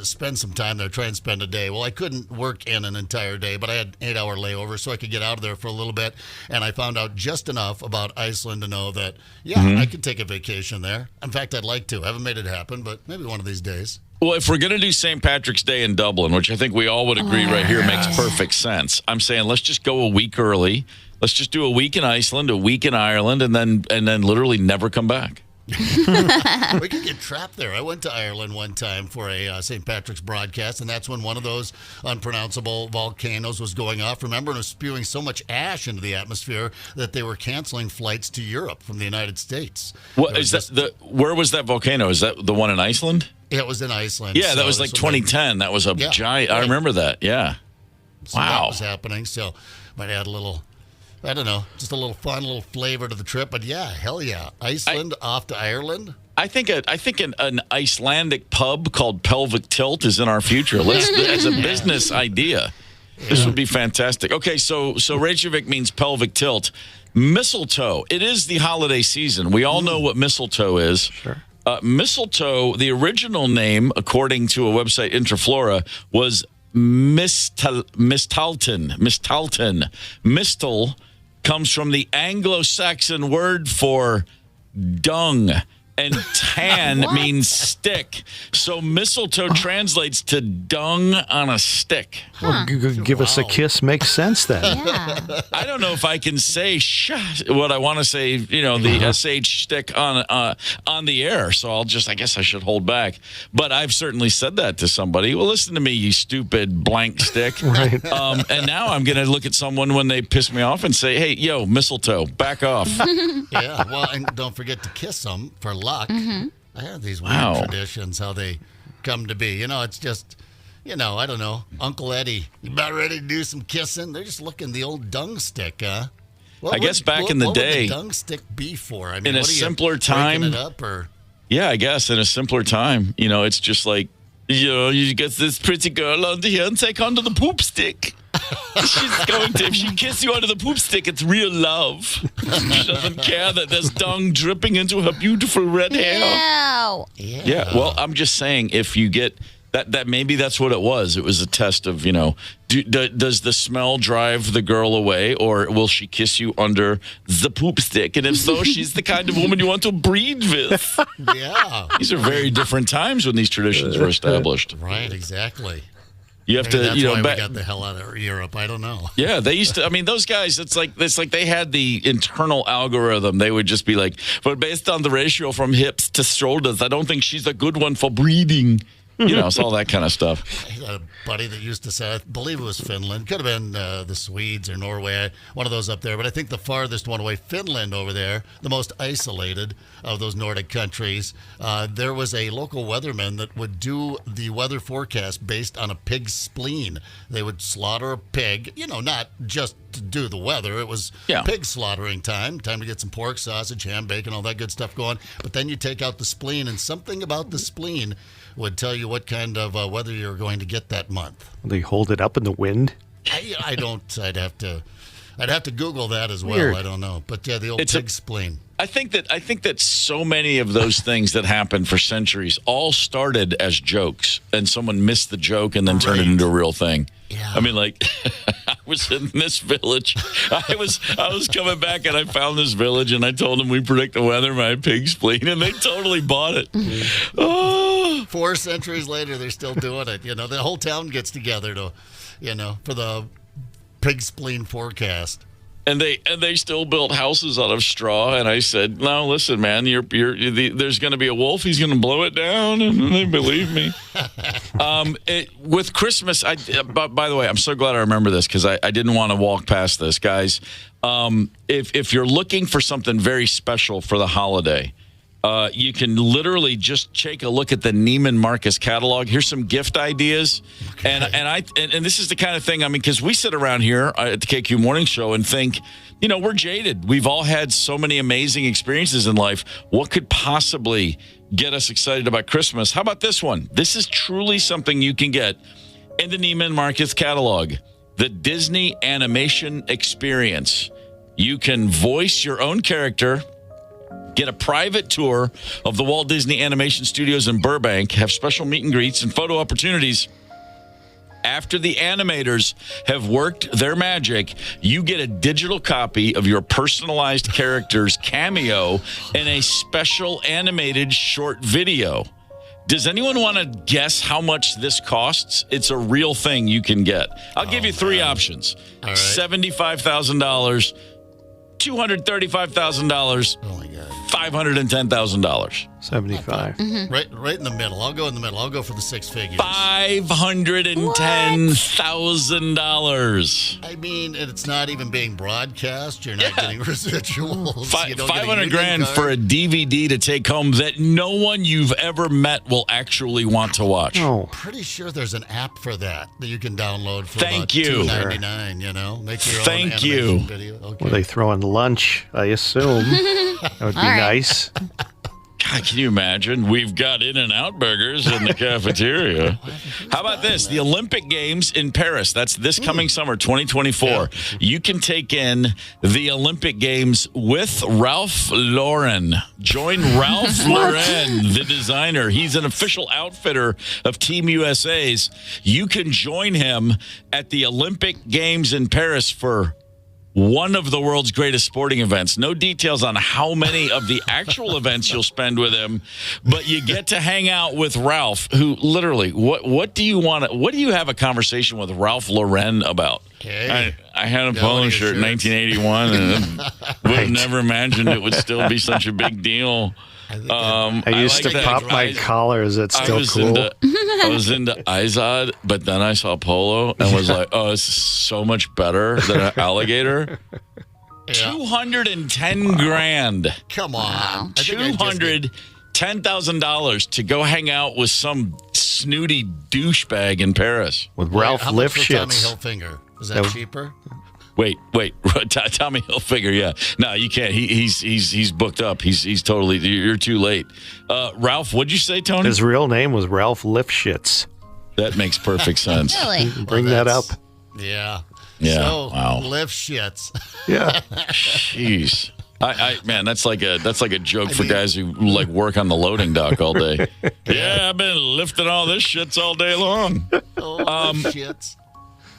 spend some time there. Try and spend a day." Well, I couldn't work in an entire day, but I had an 8-hour layover, so I could get out of there for a little bit. And I found out just enough about Iceland to know that I could take a vacation there. In fact, I'd like to. I haven't made it happen, but maybe one of these days. Well, if we're going to do St. Patrick's Day in Dublin, which I think we all would agree right here makes perfect sense, I'm saying let's just go a week early. Let's just do a week in Iceland, a week in Ireland, and then literally never come back. We could get trapped there. I went to Ireland one time for a St. Patrick's broadcast, and that's when one of those unpronounceable volcanoes was going off. Remember, it was spewing so much ash into the atmosphere that they were canceling flights to Europe from the United States. What is that? Where was that volcano? Is that the one in Iceland? Yeah, it was in Iceland. Yeah, that was like 2010. That was a giant. Right. I remember that. Yeah. So wow. That was happening. So might add a little. I don't know, just a little fun, a little flavor to the trip. But yeah, hell yeah, Iceland off to Ireland. I think an Icelandic pub called Pelvic Tilt is in our future. As a business idea, this would be fantastic. Okay, so Reykjavik means pelvic tilt. Mistletoe. It is the holiday season. We all know what mistletoe is. Sure. Mistletoe. The original name, according to a website, Interflora, was Mistalton. Mistal comes from the Anglo-Saxon word for dung, and tan means stick. So mistletoe translates to dung on a stick. Well, give us a kiss makes sense then. Yeah. I don't know if I can say what I want to say, the SH stick on the air. So I guess I should hold back. But I've certainly said that to somebody. Well, listen to me, you stupid blank stick. Right. And now I'm going to look at someone when they piss me off and say, hey, yo, mistletoe, back off. Yeah, well, and don't forget to kiss them for luck. I have these weird traditions, how they come to be. It's just, I don't know. Uncle Eddie, you about ready to do some kissing? They're just looking the old dung stick, huh? I guess back in the day. What would the dung stick be for? I mean, in a simpler time. Breaking it up or? Yeah, I guess in a simpler time, it's just like, you get this pretty girl under here and take onto the poop stick. She's going to, if she kisses you under the poop stick, it's real love. She doesn't care that there's dung dripping into her beautiful red hair. Ew. Yeah, well, I'm just saying, if you get that maybe that's what it was. It was a test of, does the smell drive the girl away, or will she kiss you under the poop stick? And if so, she's the kind of woman you want to breed with. Yeah. These are very different times when these traditions were established. Right, exactly. You have Maybe to, that's why we got the hell out of Europe. I don't know. Yeah, they used to. I mean, those guys. It's like they had the internal algorithm. They would just be like, but based on the ratio from hips to shoulders, I don't think she's a good one for breeding. It's all that kind of stuff. I had a buddy that used to say, I believe it was Finland. Could have been the Swedes or Norway, one of those up there. But I think the farthest one away, Finland over there, the most isolated of those Nordic countries. There was a local weatherman that would do the weather forecast based on a pig's spleen. They would slaughter a pig, not just to do the weather. It was pig slaughtering time to get some pork, sausage, ham, bacon, all that good stuff going. But then you take out the spleen, and something about the spleen would tell you what kind of weather you're going to get that month. They hold it up in the wind? I don't. I'd have to Google that as well. Weird. I don't know. But yeah, the old pig spleen. I think that so many of those things that happened for centuries all started as jokes, and someone missed the joke and then turned it into a real thing. Yeah. I mean, like, I was in this village. I was coming back, and I found this village, and I told them we predict the weather by a pig spleen, and they totally bought it. Oh. 4 centuries later, they're still doing it. The whole town gets together to, for the pig spleen forecast. And they still built houses out of straw. And I said, no, listen, man, there's going to be a wolf. He's going to blow it down. And they believe me. With Christmas, by the way, I'm so glad I remember this because I didn't want to walk past this, guys. If you're looking for something very special for the holiday, you can literally just take a look at the Neiman Marcus catalog. Here's some gift ideas. Okay. And this is the kind of thing, because we sit around here at the KQ Morning Show and think, we're jaded. We've all had so many amazing experiences in life. What could possibly get us excited about Christmas? How about this one? This is truly something you can get in the Neiman Marcus catalog. The Disney Animation Experience. You can voice your own character, get a private tour of the Walt Disney Animation Studios in Burbank, have special meet and greets and photo opportunities. After the animators have worked their magic, you get a digital copy of your personalized character's cameo in a special animated short video. Does anyone want to guess how much this costs? It's a real thing you can get. I'll give you 3 options. All right. $75,000, $235,000, oh my God, $510,000. 75. Mm-hmm. Right in the middle. I'll go in the middle. I'll go for the 6 figures. $510,000. I mean, it's not even being broadcast. You're not getting residuals. $500,000 for a DVD to take home that no one you've ever met will actually want to watch. Oh. Pretty sure there's an app for that you can download for Thank about you. $2.99. Make your Thank own you. animation video. Okay. Well, they throw in lunch, I assume. That would be nice. God, can you imagine? We've got In-N-Out burgers in the cafeteria. How about this? The Olympic Games in Paris. That's this coming summer, 2024. Yeah. You can take in the Olympic Games with Ralph Lauren. Join Ralph Lauren, the designer. He's an official outfitter of Team USA's. You can join him at the Olympic Games in Paris for one of the world's greatest sporting events. No details on how many of the actual events you'll spend with him, but you get to hang out with Ralph, who literally, what do you have a conversation with Ralph Lauren about? Hey, I had a polo shirt in 1981 and would have never imagined it would still be such a big deal. I used to pop my collar. Is it still cool? I was into Izod, but then I saw polo and was like, oh, this is so much better than an alligator. Yeah. 210 grand. Come on. $210,000 to go hang out with some snooty douchebag in Paris. With Ralph Lifshitz. Tommy Hilfiger. Is that cheaper? Wait. Tommy Hilfiger, yeah. No, you can't. He's booked up. He's totally. You're too late. Ralph, what'd you say, Tony? His real name was Ralph Lifshitz. That makes perfect sense. Really? Bring that up. Yeah. Yeah. So, wow. Lifshitz. Yeah. Jeez. Man, that's like a joke for guys who like work on the loading dock all day. Yeah, I've been lifting all this shits all day long. Shits.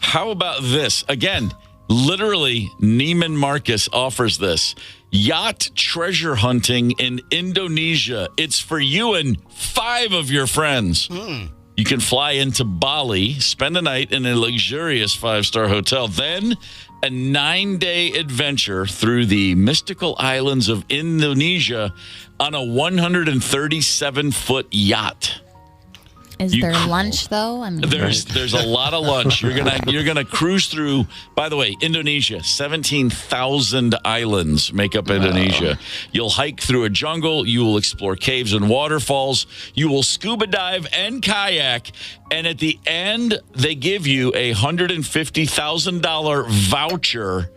How about this? Again, literally, Neiman Marcus offers this. Yacht treasure hunting in Indonesia. It's for you and 5 of your friends. You can fly into Bali, spend the night in a luxurious 5-star hotel, then a 9-day adventure through the mystical islands of Indonesia on a 137-foot yacht. Is there lunch though? I mean, there's a lot of lunch. You're gonna cruise through. By the way, Indonesia, 17,000 islands make up Indonesia. You'll hike through a jungle. You will explore caves and waterfalls. You will scuba dive and kayak. And at the end, they give you a $150,000 voucher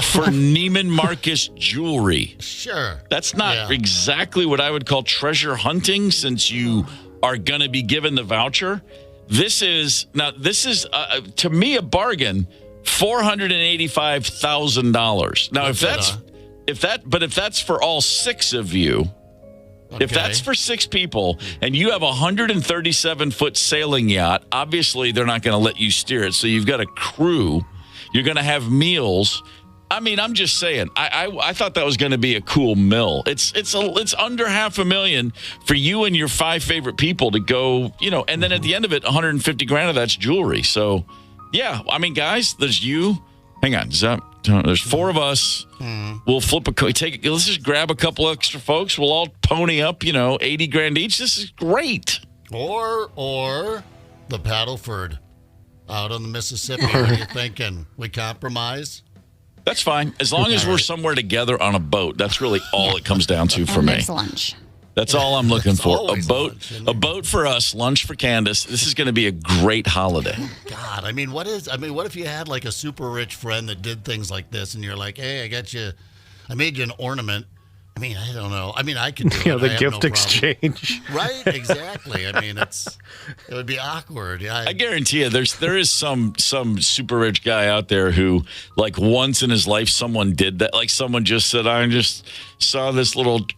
for Neiman Marcus jewelry. Sure. That's not exactly what I would call treasure hunting, since you are going to be given the voucher. This is to me a bargain. $485,000. Now, if that's for all 6 of you, if that's for 6 people, and you have a 137-foot sailing yacht, obviously they're not going to let you steer it. So you've got a crew. You're going to have meals. I mean, I'm just saying. I thought that was going to be a cool mill. It's under $500,000 for you and your 5 favorite people to go. And then at the end of it, 150 grand of that's jewelry. So, yeah. I mean, guys, there's you. Hang on. There's 4 of us. We'll flip let's just grab a couple extra folks. We'll all pony up. 80 grand each. This is great. Or the Paddleford out on the Mississippi. What are you thinking? We compromise? That's fine. As long as we're somewhere together on a boat. That's really all it comes down to for me. Next lunch. That's all I'm looking for. A boat for us, lunch for Candace. This is going to be a great holiday. God, what if you had like a super rich friend that did things like this and you're like, hey, I made you an ornament. I don't know. I could do it. The gift exchange. Right? Exactly. It would be awkward. Yeah. I guarantee you there is some super rich guy out there who, like, once in his life someone did that. Like, someone just said, I just saw this little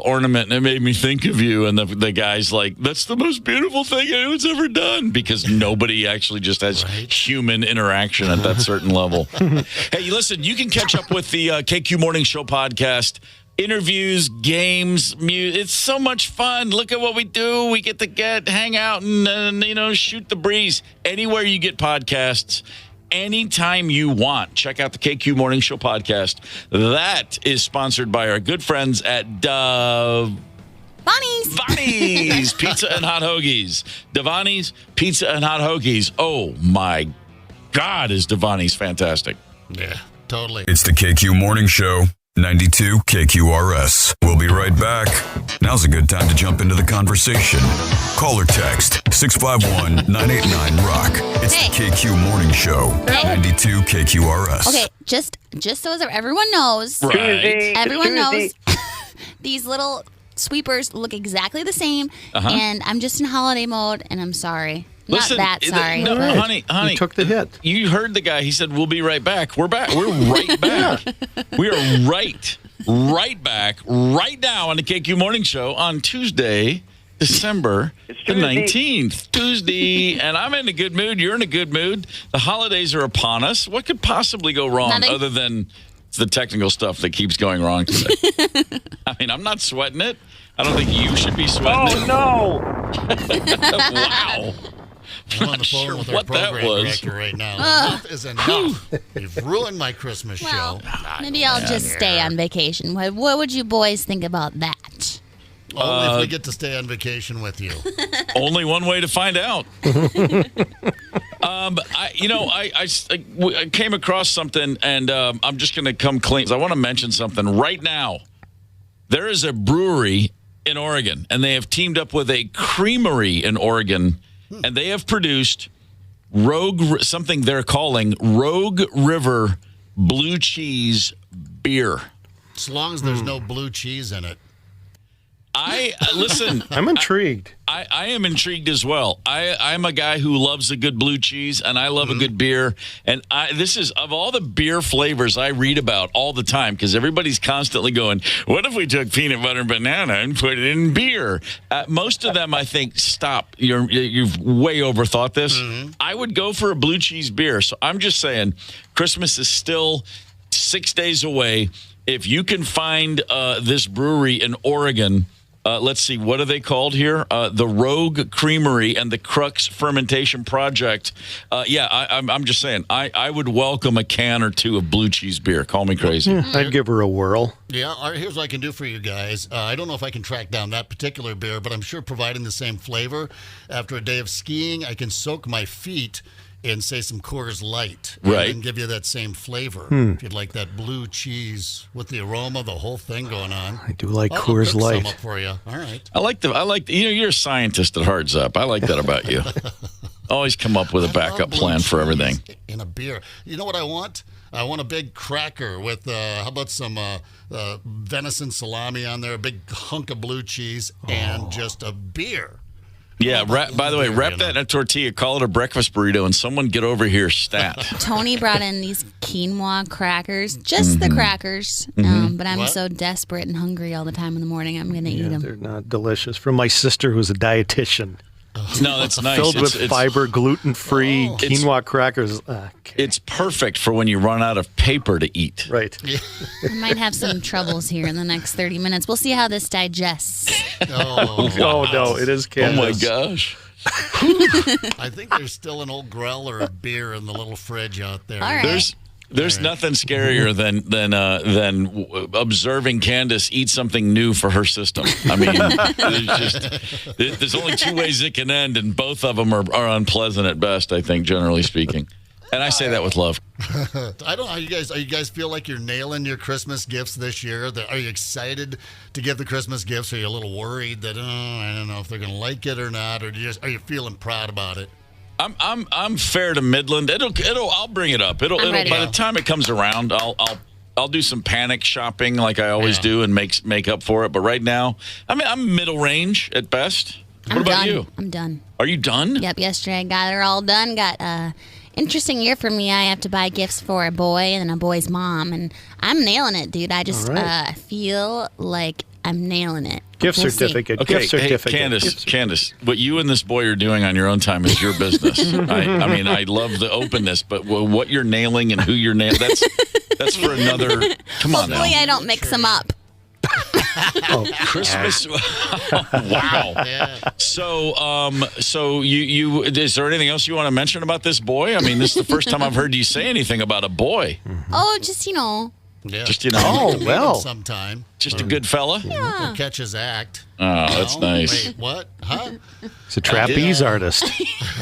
ornament and it made me think of you. And the guy's like, that's the most beautiful thing anyone's ever done, because nobody actually just has human interaction at that certain level. Hey, listen, you can catch up with the KQ Morning Show podcast. Interviews, games, music. It's so much fun. Look at what we do. We get to hang out and shoot the breeze. Anywhere you get podcasts, anytime you want. Check out the KQ Morning Show podcast. That is sponsored by our good friends at Bonnie's Pizza and Hot Hoagies. Devani's Pizza and Hot Hoagies. Oh my God, is Devani's fantastic. Yeah, totally. It's the KQ Morning Show. 92 KQRS. We'll be right back. Now's a good time to jump into the conversation. Call or text 651-989-ROCK. It's the KQ Morning Show. 92 KQRS. Okay, just so as everyone knows. Right. Everyone knows these little sweepers look exactly the same, and I'm just in holiday mode, and I'm sorry. Listen, not that sorry. No, honey. You took the hit. You heard the guy. He said, we'll be right back. We're back. We're right back. We are right back right now on the KQ Morning Show on Tuesday, December It's the Tuesday. 19th, Tuesday, and I'm in a good mood. You're in a good mood. The holidays are upon us. What could possibly go wrong Nothing. other than the technical stuff that keeps going wrong today? I mean, I'm not sweating it. I don't think you should be sweating it. no! I'm Wow. on the phone sure with our what that program was. director right now. Enough is enough. You've ruined my Christmas Well, show. maybe I'll just stay on vacation. What would you boys think about that? Only if we get to stay on vacation with you. Only one way to find out. I came across something, and I'm just going to come clean. I want to mention something right now. There is a brewery in Oregon, and they have teamed up with a creamery in Oregon, and they have produced something they're calling Rogue River Blue Cheese Beer. As long as there's no blue cheese in it. Listen. I'm intrigued. I am intrigued as well. I'm a guy who loves a good blue cheese, and I love a good beer. And this is, of all the beer flavors I read about all the time, because everybody's constantly going, what if we took peanut butter and banana and put it in beer? Most of them, I think, stop. You've way overthought this. I would go for a blue cheese beer. So I'm just saying, Christmas is still 6 days away. If you can find this brewery in Oregon, let's see, what are they called here? The Rogue Creamery and the Crux Fermentation Project. I'm just saying, I would welcome a can or two of blue cheese beer. Call me crazy. Yeah, I'd give her a whirl. Yeah, all right, here's what I can do for you guys. I don't know if I can track down that particular beer, but I'm sure providing the same flavor. After a day of skiing, I can soak my feet in, say, some Coors Light. Right. And give you that same flavor. If you'd like that blue cheese with the aroma, the whole thing going on. I do like I'll Coors cook Light. some up for you. All right. I like you're a scientist at Hearts Up. I like that about you. Always come up with a I backup love blue plan for cheese everything. in a beer. You know what I want? I want a big cracker with, how about some venison salami on there, a big hunk of blue cheese, and just a beer. Yeah, by the way, wrap that in a tortilla, call it a breakfast burrito, and someone get over here stat. Tony brought in these quinoa crackers, just the crackers. But I'm What? so desperate and hungry all the time in the morning. I'm going to eat them. They're not delicious. From my sister, who's a dietitian. No, that's nice. Filled with It's- fiber, gluten-free Oh. quinoa crackers. It's perfect for when you run out of paper to eat. Right. I might have some troubles here in the next 30 minutes. We'll see how this digests. Oh, Oh, no, it is Oh my Candace. gosh. I think there's still an old grell or a beer in the little fridge out there. All right. There's nothing scarier than observing Candace eat something new for her system. I mean, there's only two ways it can end, and both of them are unpleasant at best, I think, generally speaking. And I say that with love. I don't know. Are you guys feel like you're nailing your Christmas gifts this year? Are you excited to give the Christmas gifts? Or are you a little worried that I don't know if they're going to like it or not? Or are you feeling proud about it? I'm fair to Midland. I'll bring it up. It'll ready. by the time it comes around, I'll do some panic shopping like I always do and make up for it. But right now, I'm middle range at best. What about done. you? I'm done. Are you done? Yep, yesterday I got it all done. Got interesting year for me. I have to buy gifts for a boy and a boy's mom, and I'm nailing it, dude. I just feel like I'm nailing it. Gift We'll see. certificate. Okay, Gift certificate. hey, Candace, what you and this boy are doing on your own time is your business. I mean, I love the openness, but what you're nailing and who you're nailing, that's for another. Come on now. Hopefully I don't mix them up. Christmas. Wow. Yeah. So you is there anything else you want to mention about this boy? I mean, this is the first time I've heard you say anything about a boy. Oh, just, Yeah. Just, Oh, well. Sometime. just a good fella. Or catch his act. Oh, that's nice. Wait, what? Huh? He's a trapeze artist.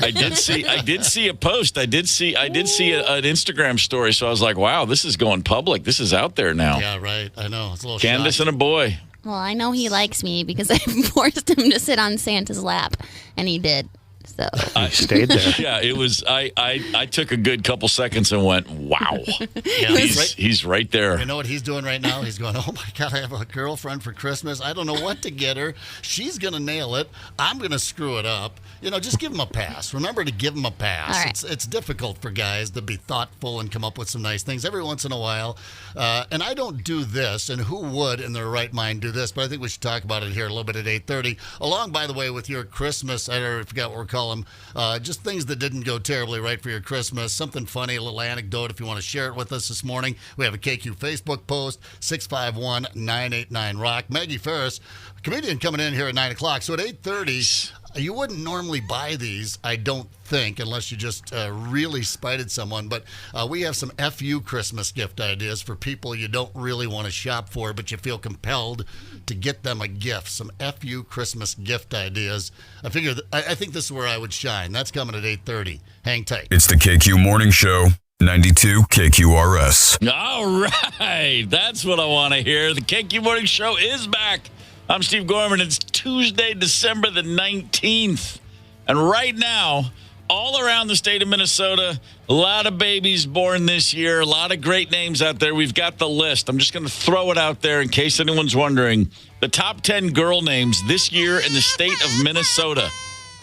I did see a post. I did see an Instagram story. So I was like, wow, this is going public. This is out there now. Yeah, right. I know. It's a little Candace shocking. and a boy. well, I know he likes me because I forced him to sit on Santa's lap, and he did. So You stayed there. Yeah, it was. I took a good couple seconds and went, wow. Yeah, He's right there. You know what he's doing right now? He's going, oh, my God, I have a girlfriend for Christmas. I don't know what to get her. She's going to nail it. I'm going to screw it up. Just give him a pass. Remember to give him a pass. All right. It's difficult for guys to be thoughtful and come up with some nice things every once in a while. And I don't do this, and who would in their right mind do this? But I think we should talk about it here a little bit at 8:30. Along, by the way, with your Christmas, I forgot what we're calling them, just things that didn't go terribly right for your Christmas. Something funny, a little anecdote if you want to share it with us this morning. We have a KQ Facebook post, 651-989-ROCK. Maggie Ferris, comedian, coming in here at 9 o'clock. So at 8:30, you wouldn't normally buy these, I don't think, unless you just really spited someone. But we have some FU Christmas gift ideas for people you don't really want to shop for, but you feel compelled to get them a gift. Some FU Christmas gift ideas. I think this is where I would shine. That's coming at 8:30. Hang tight. It's the KQ Morning Show, 92 KQRS. All right. That's what I want to hear. The KQ Morning Show is back. I'm Steve Gorman. It's Tuesday, December the 19th. And right now, all around the state of Minnesota, a lot of babies born this year, a lot of great names out there. We've got the list. I'm just going to throw it out there in case anyone's wondering. The top 10 girl names this year in the state of Minnesota.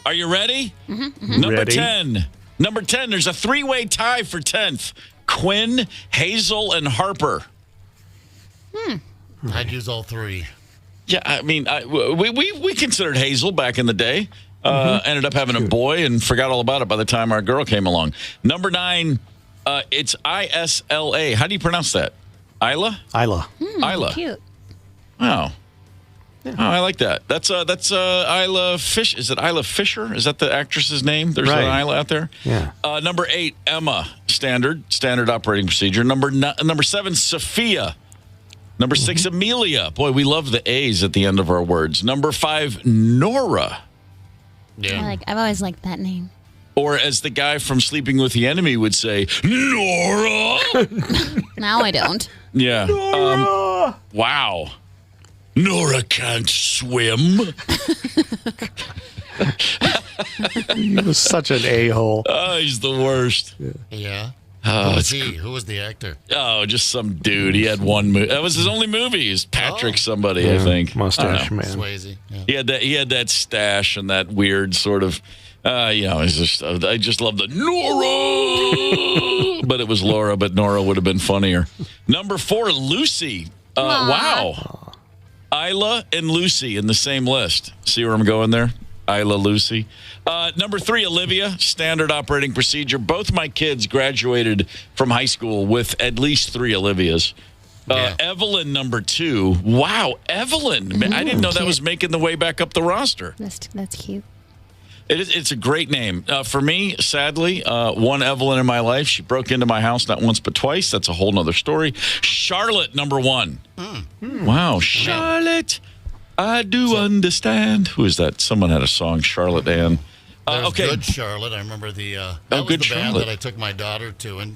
Are you ready? Mm-hmm. Number Ready. 10. Number 10, there's a three-way tie for 10th. Quinn, Hazel, and Harper. I'd use all three. Yeah, I mean, we considered Hazel back in the day. Ended up having a boy and forgot all about it by the time our girl came along. Number 9, it's Isla. How do you pronounce that? Isla? Isla. Isla. cute. Wow. Oh, I like that. That's Isla Fish. Is it Isla Fisher? Is that the actress's name? There's Right. an Isla out there. Yeah. Number 8, Emma. Standard operating procedure. Number 7, Sophia. Number 6, Amelia. Boy, we love the A's at the end of our words. Number 5, Nora. Yeah. I've always liked that name. Or as the guy from Sleeping with the Enemy would say, Nora. Now I don't. Yeah. Wow. Nora can't swim. He was such an a-hole. Oh, he's the worst. Yeah. Oh, Who was he? Who was the actor? Oh, just some dude. He had one movie. That was his only movie. He's Patrick somebody, I think. Mustache I don't know. man. Swayze. Yeah. He had that stash and that weird sort of, it's just, I just love the Nora. But it was Laura, but Nora would have been funnier. Number 4, Lucy. Wow. Isla and Lucy in the same list. See where I'm going there? Isla, Lucy. Number 3, Olivia, standard operating procedure. Both my kids graduated from high school with at least 3 Olivias. Evelyn, number 2. Wow, Evelyn. Man, I didn't know that was making the way back up the roster. That's cute. It's a great name. For me, sadly, one Evelyn in my life. She broke into my house not once but twice. That's a whole nother story. Charlotte, number 1. Wow, Charlotte. I do understand. Who is that? Someone had a song, Charlotte Ann. Okay. Good Charlotte. I remember that was Good the band Charlotte. that I took my daughter to, and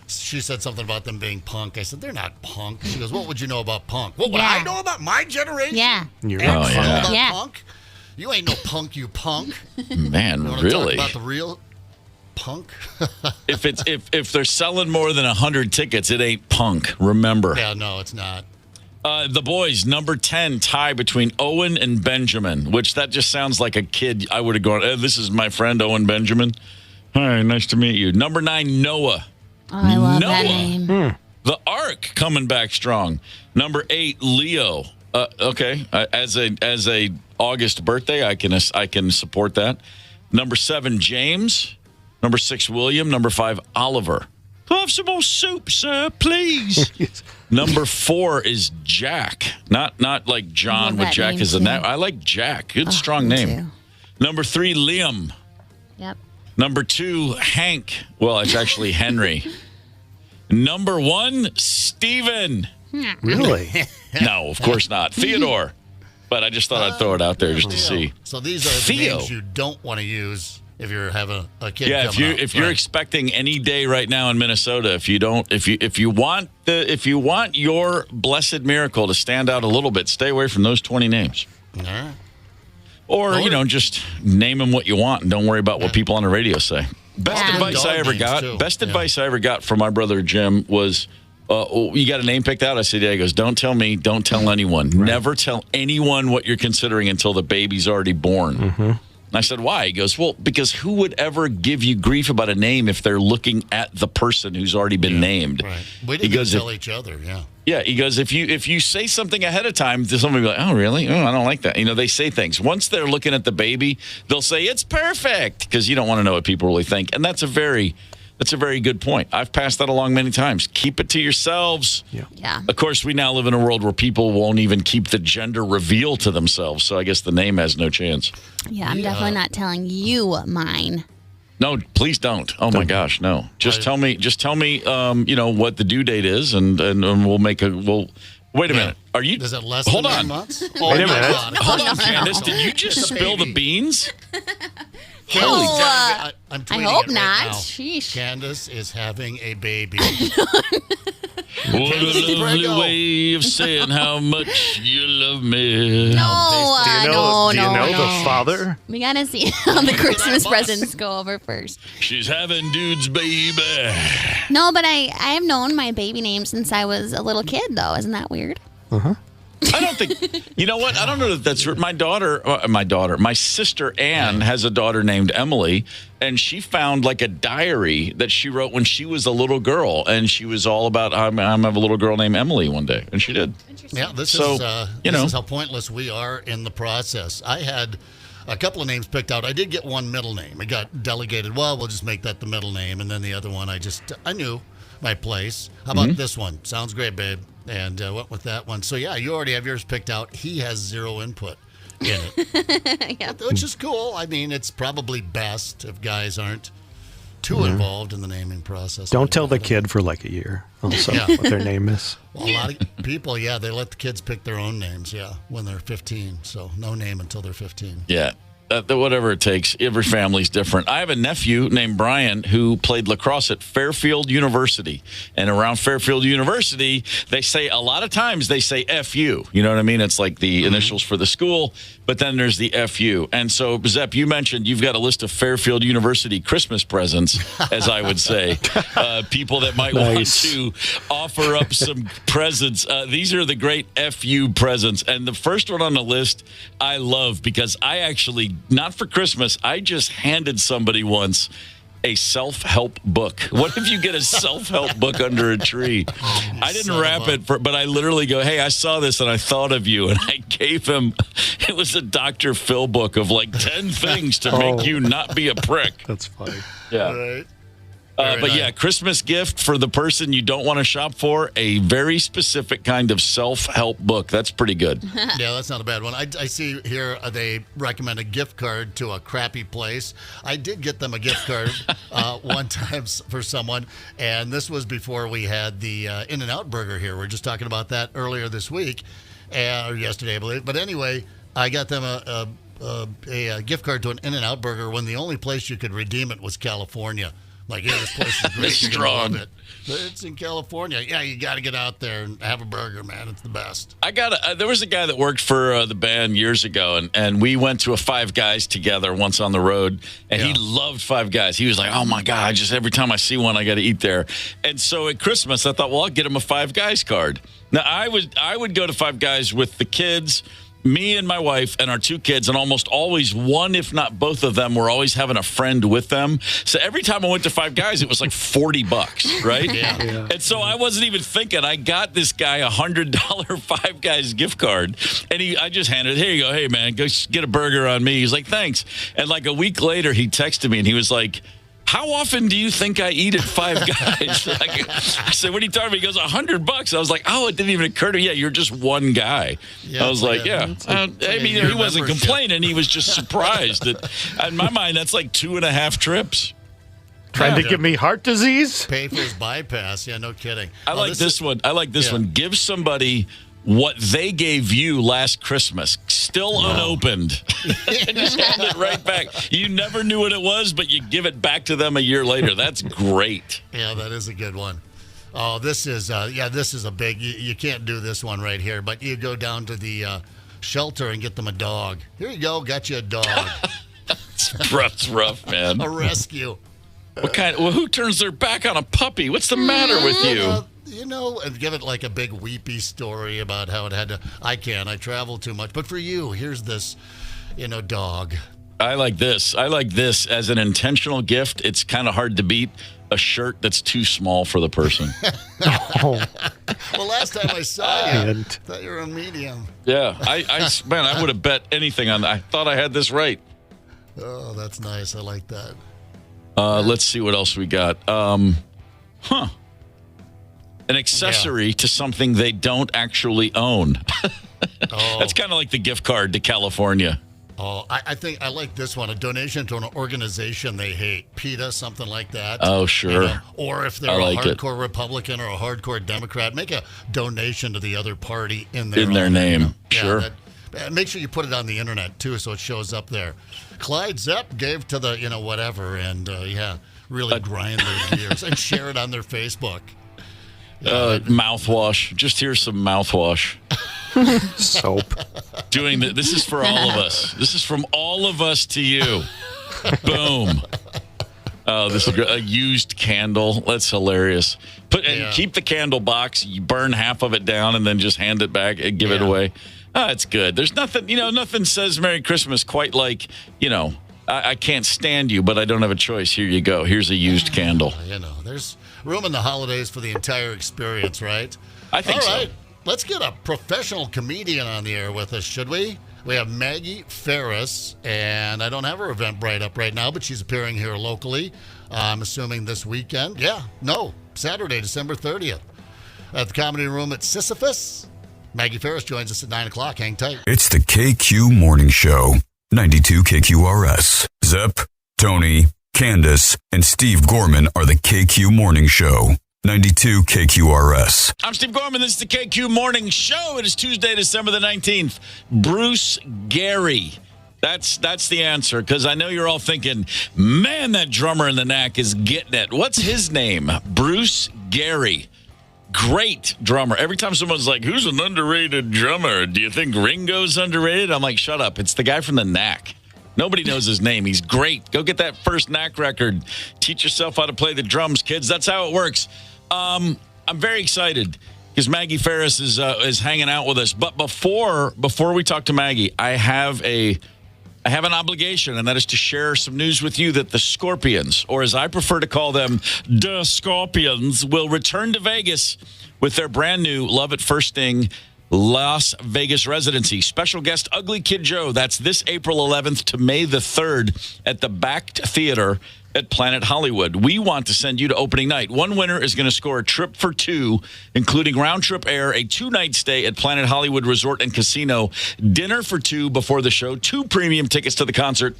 she said something about them being punk. I said, they're not punk. She goes, what would you know about punk? What would Yeah. I know about my generation? Yeah. You're And right. know yeah. about Yeah. punk? You ain't no punk, you punk. Man, You want to really? talk about the real punk? If they're selling more than 100 tickets, it ain't punk. Remember. Yeah, no, it's not. The boys, number 10, tie between Owen and Benjamin, which that just sounds like a kid. I would have gone, this is my friend, Owen Benjamin. Hi, nice to meet you. Number 9, Noah. Oh, I love Noah. that name. The Ark coming back strong. Number 8, Leo. Okay, as a August birthday, I can support that. Number 7, James. Number 6, William. Number 5, Oliver. I'll have some more soup, sir, please. Number 4 is Jack. Not like John love with that Jack name, as a too. name. I like Jack. Good, strong me name. too. Number 3, Liam. Yep. Number 2, Hank. Well, it's actually Henry. Number 1, Stephen. Really? No, of course not. Theodore. But I just thought I'd throw it out there just to see. So these are the Theo. names you don't want to use if you're having a kid. Yeah, coming up. if you're Right. expecting any day right now in Minnesota, if you want your blessed miracle to stand out a little bit, stay away from those 20 names. All right. Or, just name them what you want and don't worry about what people on the radio say. Best advice I ever got. Best advice I ever got from my brother Jim was, you got a name picked out? I said, yeah. He goes, don't tell me, don't tell anyone. Right. Never tell anyone what you're considering until the baby's already born. Mm-hmm. And I said, why? He goes, well, because who would ever give you grief about a name if they're looking at the person who's already been named? Right. We didn't tell each other, Yeah, he goes, if you say something ahead of time, somebody will be like, oh, really? Oh, I don't like that. They say things. Once they're looking at the baby, they'll say, it's perfect, because you don't want to know what people really think. And that's a very good point. I've passed that along many times. Keep it to yourselves. Yeah. Of course, we now live in a world where people won't even keep the gender reveal to themselves, so I guess the name has no chance. Yeah, I'm definitely not telling you mine. No, please don't. Oh my gosh, no. Just tell me. What the due date is, and we'll make a. Wait a minute. Are you? Is it less hold than on. 9 months? Wait a minute. Hold on, Candace. Did you just spill the beans? Holy I hope right not. Now. Sheesh. Candace is having a baby. What a lovely way of saying how much you love me. No, do you know the father? We gotta see how the Christmas presents go over first. She's having dude's baby. No, but I have known my baby name since I was a little kid, though. Isn't that weird? I don't think, you know what? I don't know if that's my sister Ann has a daughter named Emily, and she found like a diary that she wrote when she was a little girl, and she was all about, I'm have a little girl named Emily one day, and she did. Yeah, this is how pointless we are in the process. I had a couple of names picked out. I did get one middle name. It got delegated. Well, we'll just make that the middle name, and then the other one, I knew my place. How about this one? Sounds great, babe. And went with that one. So, yeah, you already have yours picked out. He has zero input in it, which is cool. I mean, it's probably best if guys aren't too involved in the naming process. Don't tell the kid for like a year also what their name is. Well, a lot of people, they let the kids pick their own names, when they're 15. So no name until they're 15. Yeah. Whatever it takes. Every family's different. I have a nephew named Brian who played lacrosse at Fairfield University. And around Fairfield University, a lot of times they say FU. You know what I mean? It's like the initials for the school, but then there's the FU. And so, Zepp, you mentioned you've got a list of Fairfield University Christmas presents, as I would say. People that might want to offer up some presents. These are the great FU presents. And the first one on the list I love because I actually, not for Christmas, I just handed somebody once a self-help book. What if you get a self-help book under a tree? I didn't wrap it, but I literally go, hey, I saw this and I thought of you. And I gave him, it was a Dr. Phil book of like 10 things to make you not be a prick. That's funny. Yeah. Right. Christmas gift for the person you don't want to shop for, a very specific kind of self-help book. That's pretty good. Yeah, that's not a bad one. I see here they recommend a gift card to a crappy place. I did get them a gift card one time for someone, and this was before we had the In-N-Out burger here. We are just talking about that earlier this week, or yesterday, I believe. But anyway, I got them a gift card to an In-N-Out burger when the only place you could redeem it was California. Like, this place is great. You're gonna love it. But it's in California. Yeah, you got to get out there and have a burger, man. It's the best. There was a guy that worked for the band years ago, and we went to a Five Guys together once on the road, and he loved Five Guys. He was like, oh, my God, just every time I see one, I got to eat there. And so at Christmas, I thought, well, I'll get him a Five Guys card. Now, I would go to Five Guys with the kids, me and my wife and our 2 kids, and almost always one, if not both of them, were always having a friend with them. So every time I went to Five Guys, it was like $40, right? Yeah. And so I wasn't even thinking. I got this guy a $100 Five Guys gift card, and I just handed it. Here you go. Hey, man, go get a burger on me. He's like, thanks. And like a week later, he texted me, and he was like, how often do you think I eat at Five Guys? I said, what are you talking about? He goes, $100. I was like, oh, it didn't even occur to me. Yeah, you're just one guy. Yeah, I was like, he wasn't complaining. He was just surprised. In my mind, that's like 2.5 trips. Trying to give me heart disease? Pay for his bypass. Yeah, no kidding. I like this one. Give somebody what they gave you last Christmas, still unopened. And just hand it right back. You never knew what it was, but you give it back to them a year later. That's great. Yeah, that is a good one. Oh, this is a big, you can't do this one right here, but you go down to the shelter and get them a dog. Here you go, got you a dog. It's rough, man. A rescue. Who turns their back on a puppy? What's the matter with you? And give it like a big weepy story about how it had to. I travel too much. But for you, here's this, dog. I like this. As an intentional gift. It's kind of hard to beat a shirt that's too small for the person. Well, last time I saw you, I thought you were a medium. Yeah, I would have bet anything on that. I thought I had this right. Oh, that's nice. I like that. Let's see what else we got. An accessory to something they don't actually own. That's kind of like the gift card to California. Oh, I think I like this one. A donation to an organization they hate. PETA, something like that. Oh, sure. Or if they're a hardcore Republican or a hardcore Democrat, make a donation to the other party in their name. Sure. Make sure you put it on the internet, too, so it shows up there. Clyde Zepp gave to the, whatever, and, really grind their gears and share it on their Facebook. Mouthwash. Just here's some mouthwash. Soap. This is for all of us. This is from all of us to you. Boom. Oh, this is a used candle. That's hilarious. Keep the candle box. You burn half of it down and then just hand it back and give it away. It's good. There's nothing, nothing says Merry Christmas quite like, I can't stand you, but I don't have a choice. Here you go. Here's a used candle. There's room in the holidays for the entire experience, right? I think so. All right. Let's get a professional comedian on the air with us, should we? We have Maggie Ferris, and I don't have her Eventbrite up right now, but she's appearing here locally. I'm assuming this weekend. Saturday, December 30th at the Comedy Room at Sisyphus. Maggie Ferris joins us at 9 o'clock. Hang tight. It's the KQ Morning Show, 92 KQRS. Zep, Tony, Candace, and Steve Gorman are the KQ Morning Show, 92 KQRS. I'm Steve Gorman. This is the KQ Morning Show. It is Tuesday, December the 19th. Bruce Gary. That's the answer, because I know you're all thinking, man, that drummer in the Knack is getting it. What's his name? Bruce Gary. Great drummer. Every time someone's like, who's an underrated drummer? Do you think Ringo's underrated? I'm like, shut up. It's the guy from the Knack. Nobody knows his name. He's great. Go get that first Knack record. Teach yourself how to play the drums, kids. That's how it works. I'm very excited because Maggie Ferris is hanging out with us. But before we talk to Maggie, I have an obligation, and that is to share some news with you that the Scorpions, or as I prefer to call them, the Scorpions, will return to Vegas with their brand new Love at First Sting Las Vegas residency. Special guest Ugly Kid Joe. That's this April 11th to May the 3rd at the Backed Theater at Planet Hollywood. We want to send you to opening night. One winner is going to score a trip for two, including round-trip air, a 2-night stay at Planet Hollywood Resort and Casino, dinner for two before the show, 2 premium tickets to the concert,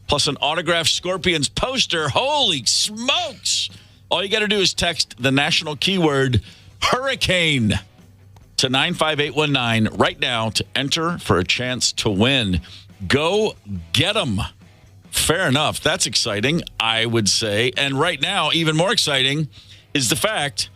plus an autographed Scorpions poster. Holy smokes! All you got to do is text the national keyword hurricane to 95819 right now to enter for a chance to win. Go get them. Fair enough. That's exciting, I would say. And right now, even more exciting is the fact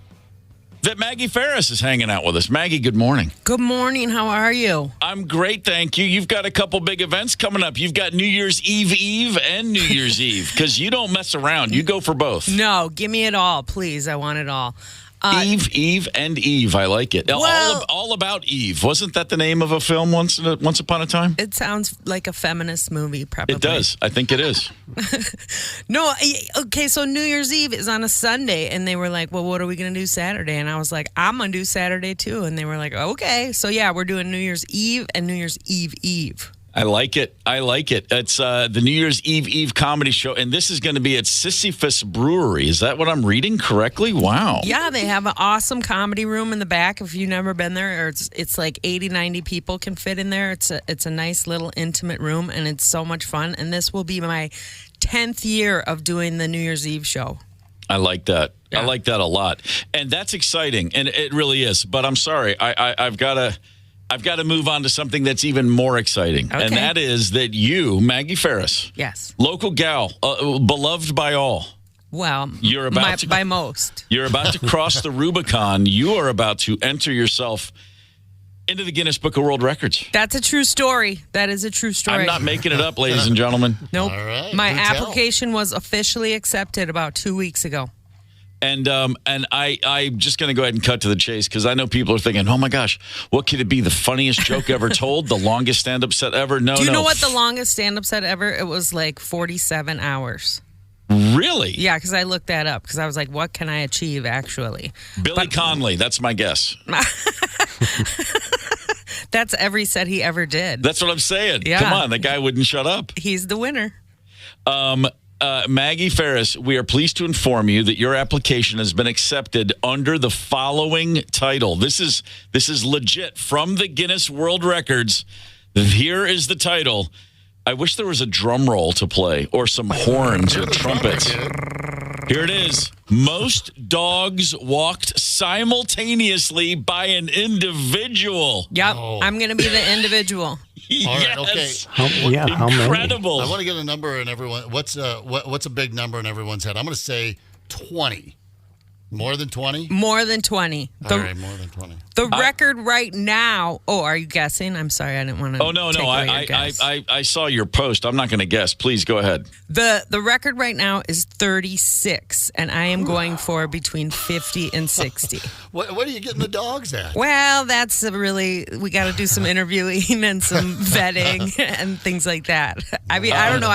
that Maggie Ferris is hanging out with us. Maggie, good morning. Good morning. How are you? I'm great, thank you. You've got a couple big events coming up. You've got New Year's Eve and New Year's Eve, because you don't mess around. You go for both. No, give me it all, please. I want it all. Eve, and Eve. I like it. Well, all about Eve. Wasn't that the name of a film once upon a time? It sounds like a feminist movie, probably. It does. I think it is. No, okay, so New Year's Eve is on a Sunday, and they were like, well, what are we going to do Saturday? And I was like, I'm going to do Saturday, too. And they were like, okay. So, yeah, we're doing New Year's Eve and New Year's Eve. I like it. It's the New Year's Eve comedy show, and this is going to be at Sisyphus Brewery. Is that what I'm reading correctly? Wow. Yeah, they have an awesome comedy room in the back. If you've never been there, or it's like 80, 90 people can fit in there. It's a nice little intimate room, and it's so much fun. And this will be my 10th year of doing the New Year's Eve show. I like that. Yeah. I like that a lot. And that's exciting, and it really is. But I'm sorry. I've got to move on to something that's even more exciting. Okay. And that is that you, Maggie Ferris, yes, local gal, beloved by all. Well, by most. You're about to cross the Rubicon. You are about to enter yourself into the Guinness Book of World Records. That's a true story. That is a true story. I'm not making it up, ladies and gentlemen. Nope. All right, My do tell. application was officially accepted about 2 weeks ago. And I'm just going to go ahead and cut to the chase because I know people are thinking, oh my gosh, what could it be? The funniest joke ever told? The longest stand-up set ever? No, Do you know what the longest stand-up set ever? It was like 47 hours. Really? Yeah, because I looked that up because I was like, what can I achieve actually? Billy Conley, that's my guess. That's every set he ever did. That's what I'm saying. Yeah. Come on, the guy wouldn't shut up. He's the winner. Maggie Ferris, we are pleased to inform you that your application has been accepted under the following title. This is legit from the Guinness World Records. Here is the title. I wish there was a drum roll to play or some horns or trumpets. Here it is. Most dogs walked simultaneously by an indiviable. Yep, I'm going to be the individual. All right, Yes. okay. How many? Incredible. I want to get a number in everyone. What's a big number in everyone's head? I'm going to say 20. More than 20? More than 20. All right, more than 20. The record right now. Oh, are you guessing? I'm sorry, I didn't want to. Oh no, take no! away your I guess. saw your post. I'm not going to guess. Please go ahead. The record right now is 36, and I am going for between 50 and 60. What are you getting the dogs at? Well, that's we got to do some interviewing and some vetting and things like that. I mean, I don't know.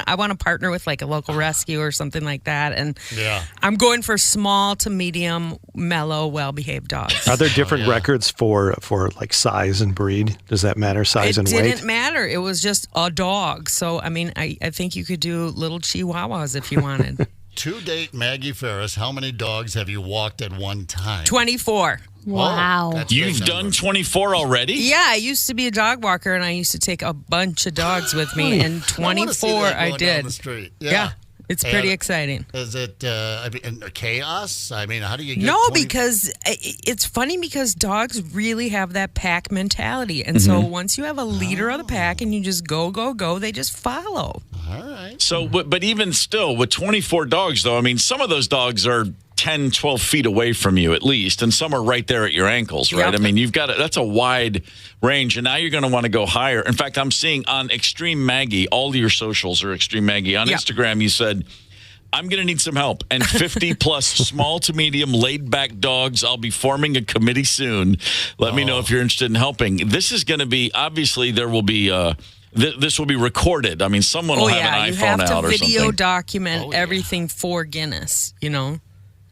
I want to partner with like a local rescue or something like that, and Yeah. I'm going for small to medium, mellow, well-behaved dogs. Are there different records for like size and breed? Does that matter? Size and It weight? didn't matter. It was just a dog. So, I mean, I think you could do little chihuahuas if you wanted. To date, Maggie Ferris, how many dogs have you walked at one time? 24. Wow. that's a big You've number. done 24 already? Yeah, I used to be a dog walker, and I used to take a bunch of dogs with me. And I wanna see 24, that I going down did. the street. Yeah. It's pretty And exciting. Is it chaos? I mean, how do you get No, 20 because it's funny because dogs really have that pack mentality. And so once you have a leader of the pack and you just go, they just follow. All right. So, but even still, with 24 dogs, though, I mean, some of those dogs are 10, 12 feet away from you at least, and some are right there at your ankles, right? Yep. I mean, that's a wide range, and now you're going to want to go higher. In fact, I'm seeing on Extreme Maggie, all of your socials are Extreme Maggie. On Yep. Instagram, you said, I'm going to need some help. And 50 plus small to medium laid back dogs. I'll be forming a committee soon. Let me know if you're interested in helping. This is going to be, obviously, there will be, this will be recorded. I mean, someone will have an you iPhone have out to or video something. document everything for Guinness, you know?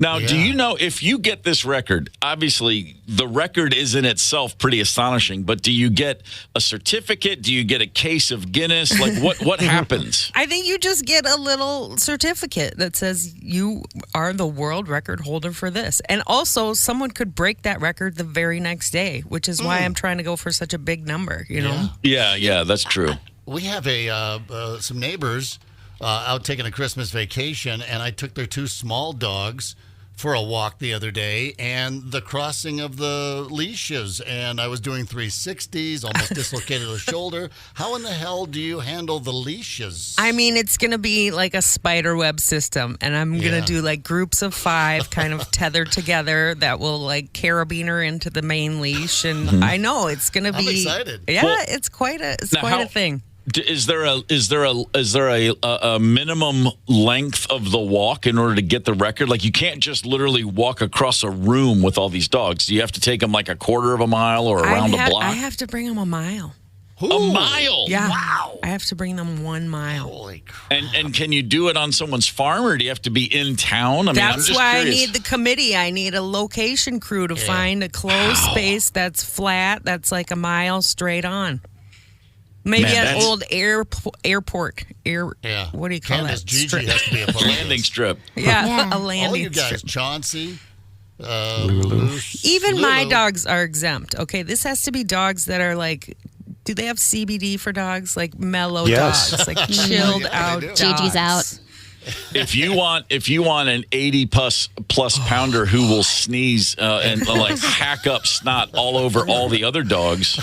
Now, do you know if you get this record, obviously the record is in itself pretty astonishing, but do you get a certificate? Do you get a case of Guinness? Like what happens? I think you just get a little certificate that says you are the world record holder for this. And also, someone could break that record the very next day, which is why I'm trying to go for such a big number, you know? Yeah, that's true. We have some neighbors out taking a Christmas vacation, and I took their two small dogs for a walk the other day, and the crossing of the leashes, and I was doing 360s, almost dislocated a shoulder. How in the hell do you handle the leashes? I mean, it's going to be like a spider web system, and I'm going to do like groups of 5 kind of tethered together that will like carabiner into the main leash, and I know it's going to be. I'm excited. Yeah, Well, it's quite a how- thing. Is there a minimum length of the walk in order to get the record? Like you can't just literally walk across a room with all these dogs. Do you have to take them like a quarter of a mile or around a block? I have to bring them a mile. A mile. Yeah. Wow. I have to bring them 1 mile. Holy crap. And can you do it on someone's farm, or do you have to be in town? I mean, I'm That's just why curious. I need the committee. I need a location crew to find a closed space that's flat, that's like a mile straight on. Maybe Man, an that's- old airport. Yeah. What do you call Candace, that? Gigi Strip. has to be a part of landing this. strip. Yeah, Yeah. a All landing you guys, strip. Chauncey, Lulu. Even my dogs are exempt. Okay, this has to be dogs that are like, do they have CBD for dogs? Like mellow Yes. dogs, like chilled Yeah, they out do. dogs. Gigi's out. If you want an 80 plus pounder who will sneeze and like hack up snot all over all the other dogs,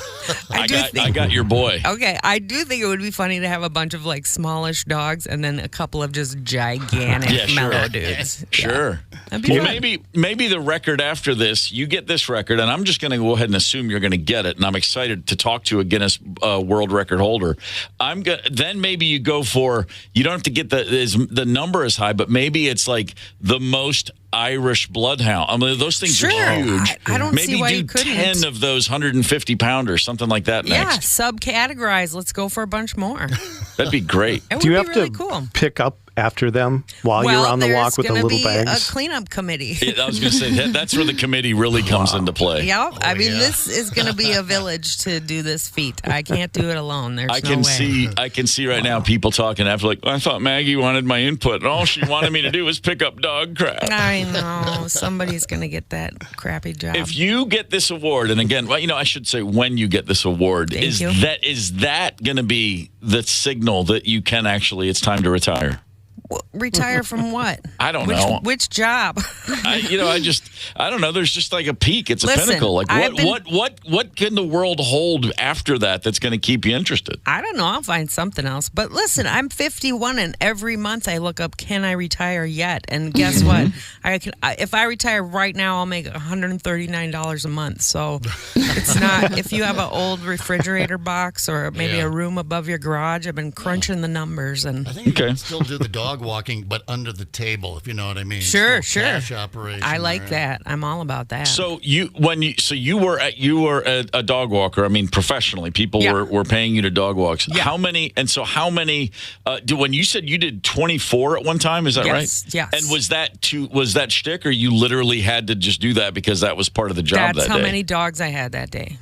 I got your boy. Okay, I do think it would be funny to have a bunch of like smallish dogs and then a couple of just gigantic Yeah, sure. mellow dudes. Sure. That'd be fun. Maybe the record after this, you get this record, and I'm just going to go ahead and assume you're going to get it, and I'm excited to talk to a Guinness World Record holder. Then maybe you go for, you don't have to get the number as high, but maybe it's like the most Irish bloodhound. I mean, those things are huge. I don't maybe see why do you couldn't. 10 of those 150 pounders, something like that next. Yeah, subcategorize. Let's go for a bunch more. That'd be great. It would Do you be have really to cool. pick up after them while you're on the walk with the little there's going to be bags? a cleanup committee. I was going to say, that's where the committee really comes into play. Yep. I mean, this is going to be a village to do this feat. I can't do it alone. There's I no way. can see right now people talking after like, I thought Maggie wanted my input, and all she wanted me to do was pick up dog crap. I know. Somebody's going to get that crappy job. If you get this award, and again, well, I should say when you get this award, Thank is you. that going to be the signal that you can actually, it's time to retire? Retire from what? I don't know. Which job? I don't know. There's just like a peak. It's a Listen, pinnacle. Like I've what can the world hold after that's going to keep you interested? I don't know. I'll find something else. But listen, I'm 51, and every month I look up, can I retire yet? And guess what? If I retire right now, I'll make $139 a month. So it's not, if you have an old refrigerator box or maybe a room above your garage, I've been crunching the numbers. And I think you can still do the dog walking, but under the table, if you know what I mean. Sure. Cash operation. I like right? that. I'm all about that. So you were a dog walker. I mean, professionally, people were paying you to dog walks. Yeah. How many? When you said you did 24 at one time, is that right? Yes. And was that shtick, or you literally had to just do that because that was part of the job That's that how day? many dogs I had that day.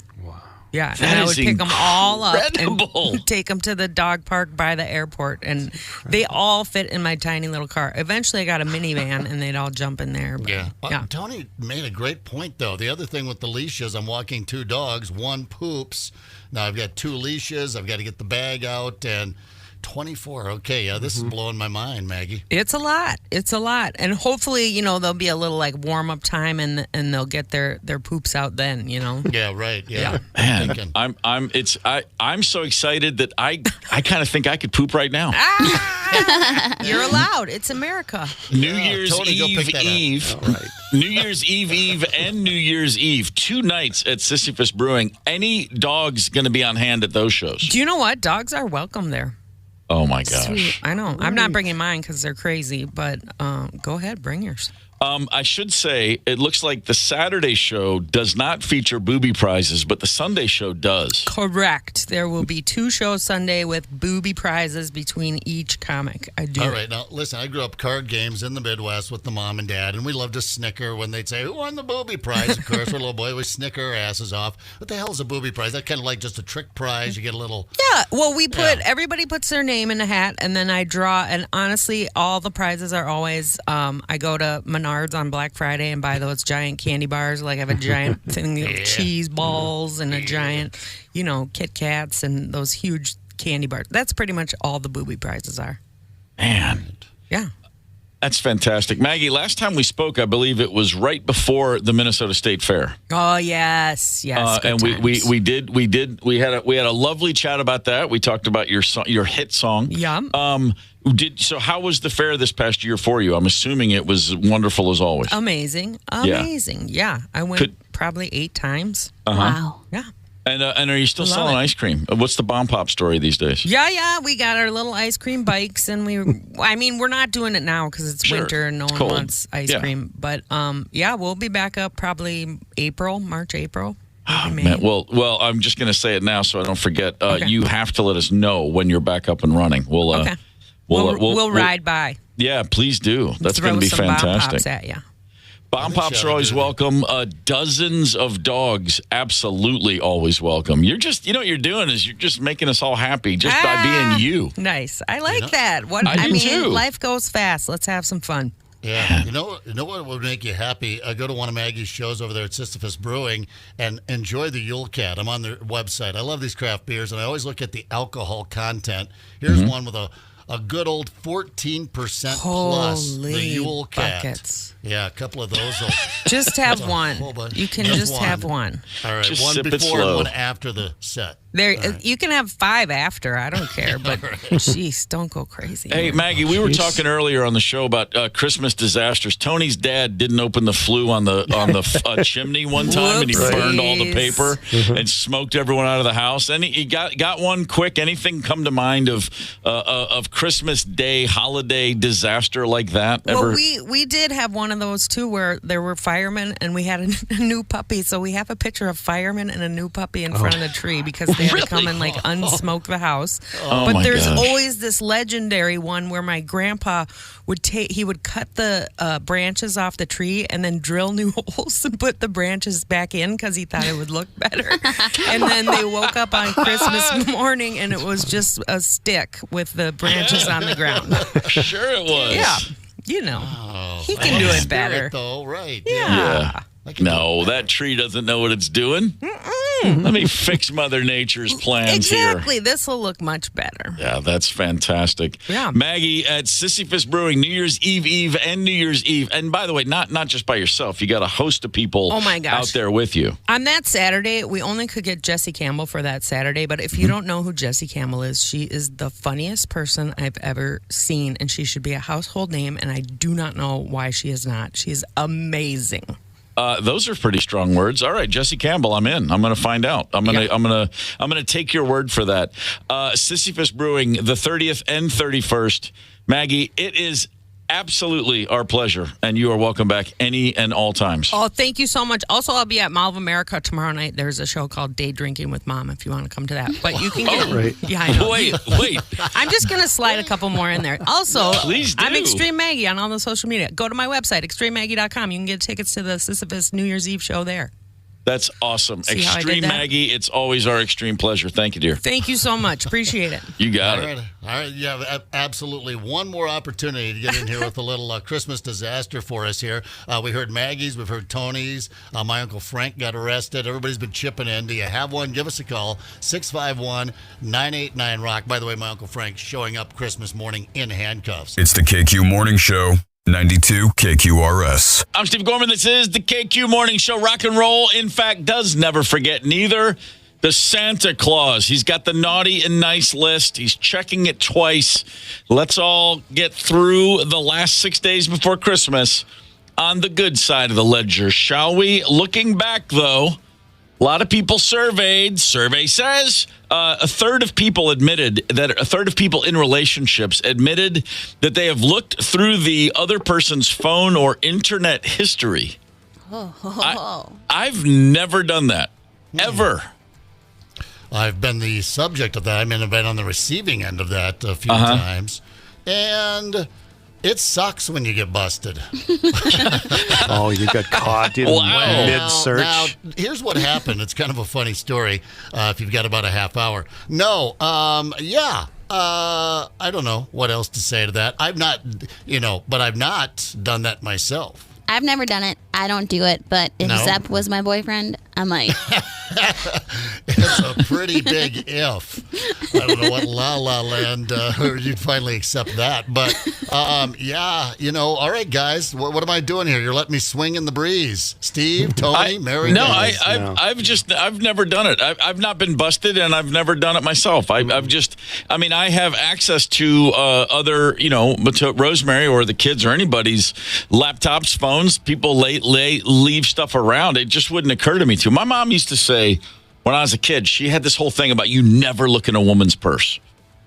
Yeah, That and I is would pick them all up incredible. and take them to the dog park by the airport, and they all fit in my tiny little car. Eventually, I got a minivan, and they'd all jump in there. But, yeah. Tony made a great point, though. The other thing with the leashes, I'm walking 2 dogs. One poops. Now I've got 2 leashes. I've got to get the bag out, and 24. Okay, yeah, this is blowing my mind, Maggie. It's a lot. And hopefully, there'll be a little like warm up time, and they'll get their poops out then. Yeah, right. Yeah. Man, I'm so excited that I kind of think I could poop right now. You're allowed. It's America. New Year's Tony, go pick that up. Eve. All right. New Year's Eve, and New Year's Eve. 2 nights at Sisyphus Brewing. Any dogs going to be on hand at those shows? Do you know what? Dogs are welcome there. Oh, my gosh. Sweet. I know. I'm not bringing mine because they're crazy, but go ahead, bring yours. I should say, it looks like the Saturday show does not feature booby prizes, but the Sunday show does. Correct. There will be 2 shows Sunday with booby prizes between each comic. I do. All right. Now, listen, I grew up card games in the Midwest with the mom and dad, and we loved to snicker when they'd say, who won the booby prize? Of course, we're little boy, we snicker our asses off. What the hell is a booby prize? That's kind of like just a trick prize. You get a little... Yeah. Well, everybody puts their name in a hat, and then I draw, and honestly, all the prizes are always, I go to Menards on Black Friday and buy those giant candy bars. Like I have a giant thing of cheese balls and a giant, Kit Kats and those huge candy bars. That's pretty much all the booby prizes are. Man. Yeah. That's fantastic. Maggie, last time we spoke, I believe it was right before the Minnesota State Fair. Oh, yes. Good and times. we had a lovely chat about that. We talked about your hit song. Yeah. So how was the fair this past year for you? I'm assuming it was wonderful as always. Amazing. Yeah. I went probably 8 times. Wow. Yeah. And are you still selling ice cream? What's the Bomb Pop story these days? Yeah. We got our little ice cream bikes, and we're not doing it now because it's winter and no one wants ice cream. But we'll be back up probably March, April. Oh, man. Well, I'm just going to say it now so I don't forget. You have to let us know when you're back up and running. We'll ride by. Yeah, please do. That's going to be fantastic. Bomb pops at you. Bomb pops are always welcome. Dozens of dogs, absolutely always welcome. You're just, what you're doing is you're just making us all happy just by being you. Nice. I like that. I do too. Life goes fast. Let's have some fun. Yeah. You know what would make you happy? Go to one of Maggie's shows over there at Sisyphus Brewing and enjoy the Yule Cat. I'm on their website. I love these craft beers, and I always look at the alcohol content. Here's one with a good old 14% plus, the Yule Cat. Buckets. Yeah, a couple of those. Just have one. You can just have one. All right, Just one sip it before slow. and one after the set. You can have 5 after. I don't care, but jeez, don't go crazy. Hey, Maggie, we were talking earlier on the show about Christmas disasters. Tony's dad didn't open the flue on the chimney one time, and he burned all the paper and smoked everyone out of the house. And he got one quick. Anything come to mind of Christmas Day holiday disaster like that? Ever? Well, we did have one of those too, where there were firemen and we had a new puppy. So we have a picture of firemen and a new puppy in front of the tree because they had to come and like unsmoke the house. But there's always this legendary one where my grandpa would cut the branches off the tree and then drill new holes and put the branches back in because he thought it would look better. And then they woke up on Christmas morning and it was just a stick with the branches on the ground. Sure it was. Yeah. He can do it better. Though, right. Yeah. No, that tree doesn't know what it's doing. Let me fix Mother Nature's plans here. Exactly. This will look much better. Yeah, that's fantastic. Yeah. Maggie, at Sisyphus Brewing, New Year's Eve and New Year's Eve. And by the way, not just by yourself. You got a host of people out there with you. On that Saturday, we only could get Jessie Campbell for that Saturday. But if you don't know who Jessie Campbell is, she is the funniest person I've ever seen. And she should be a household name. And I do not know why she is not. She is amazing. Those are pretty strong words. All right, Jessie Campbell, I'm in. I'm going to find out. I'm going to take your word for that. Sisyphus Brewing, the 30th and 31st. Maggie, it is absolutely our pleasure, and you are welcome back any and all times. Oh, thank you so much. Also, I'll be at Mall of America tomorrow night. There's a show called Day Drinking with Mom if you want to come to that. But you can get right. Yeah, I know. Wait. I'm just going to slide a couple more in there. Also, Please do. I'm Extreme Maggie on all the social media. Go to my website, extrememaggie.com. You can get tickets to the Sisyphus New Year's Eve show there. That's awesome. See how I did Extreme that? Maggie, it's always our extreme pleasure. Thank you, dear. Thank you so much. Appreciate it. You got All it. right. You have absolutely one more opportunity to get in here with a little Christmas disaster for us here. We heard Maggie's, we've heard Tony's. My Uncle Frank got arrested. Everybody's been chipping in. Do you have one? Give us a call, 651-989-ROCK. By the way, my Uncle Frank's showing up Christmas morning in handcuffs. It's the KQ Morning Show, 92 KQRS. I'm Steve Gorman. This is the KQ Morning Show. Rock and roll, in fact, does never forget. Neither does Santa Claus. He's got the naughty and nice list. He's checking it twice. Let's all get through the last 6 days before Christmas on the good side of the ledger, shall we? Looking back, though, a lot of people surveyed. Survey says a third of people in relationships admitted that they have looked through the other person's phone or internet history. I've never done that, ever. I've been the subject of that. I've been on the receiving end of that a few times. And it sucks when you get busted. Oh, you got caught in mid-search? Now, here's what happened. It's kind of a funny story if you've got about a half hour. No, I don't know what else to say to that. I've not done that myself. I've never done it. I don't do it. But if Zepp was my boyfriend, I might. It's a pretty big if. I don't know what La La Land you'd finally accept that. But, all right, guys. What am I doing here? You're letting me swing in the breeze. Steve, Tony, Mary? No, I've never done it. I've not been busted, and I've never done it myself. I have access to other, to Rosemary or the kids or anybody's laptops, phones. People leave stuff around. It just wouldn't occur to me to. My mom used to say, when I was a kid, she had this whole thing about you never look in a woman's purse.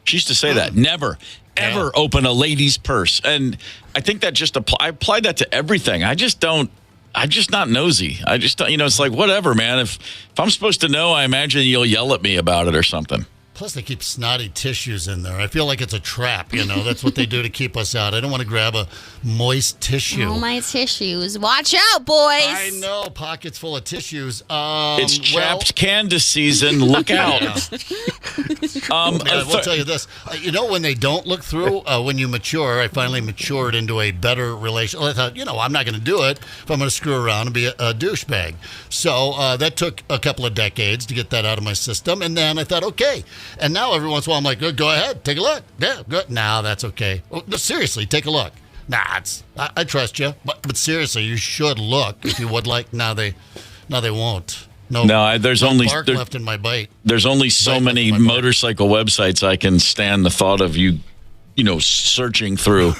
She used to say that. Never, ever open a lady's purse. And I think that I applied that to everything. I'm just not nosy. I just don't, it's like, whatever, man. If I'm supposed to know, I imagine you'll yell at me about it or something. Plus, they keep snotty tissues in there. I feel like it's a trap, That's what they do to keep us out. I don't want to grab a moist tissue. Oh, my tissues. Watch out, boys. I know. Pockets full of tissues. It's chapped Candace season. Look out. I will tell you this. When they don't look through, when you mature, I finally matured into a better relation. I thought, I'm not going to do it if I'm going to screw around and be a douchebag. So that took a couple of decades to get that out of my system. And then I thought, okay. And now every once in a while I'm like, go ahead, take a look. Yeah, good. Nah, that's okay. Oh, no, seriously, take a look. Nah, I trust you, but seriously, you should look if you would like. Now they won't. there's no only bark left in my bite. There's only so many motorcycle websites I can stand the thought of you searching through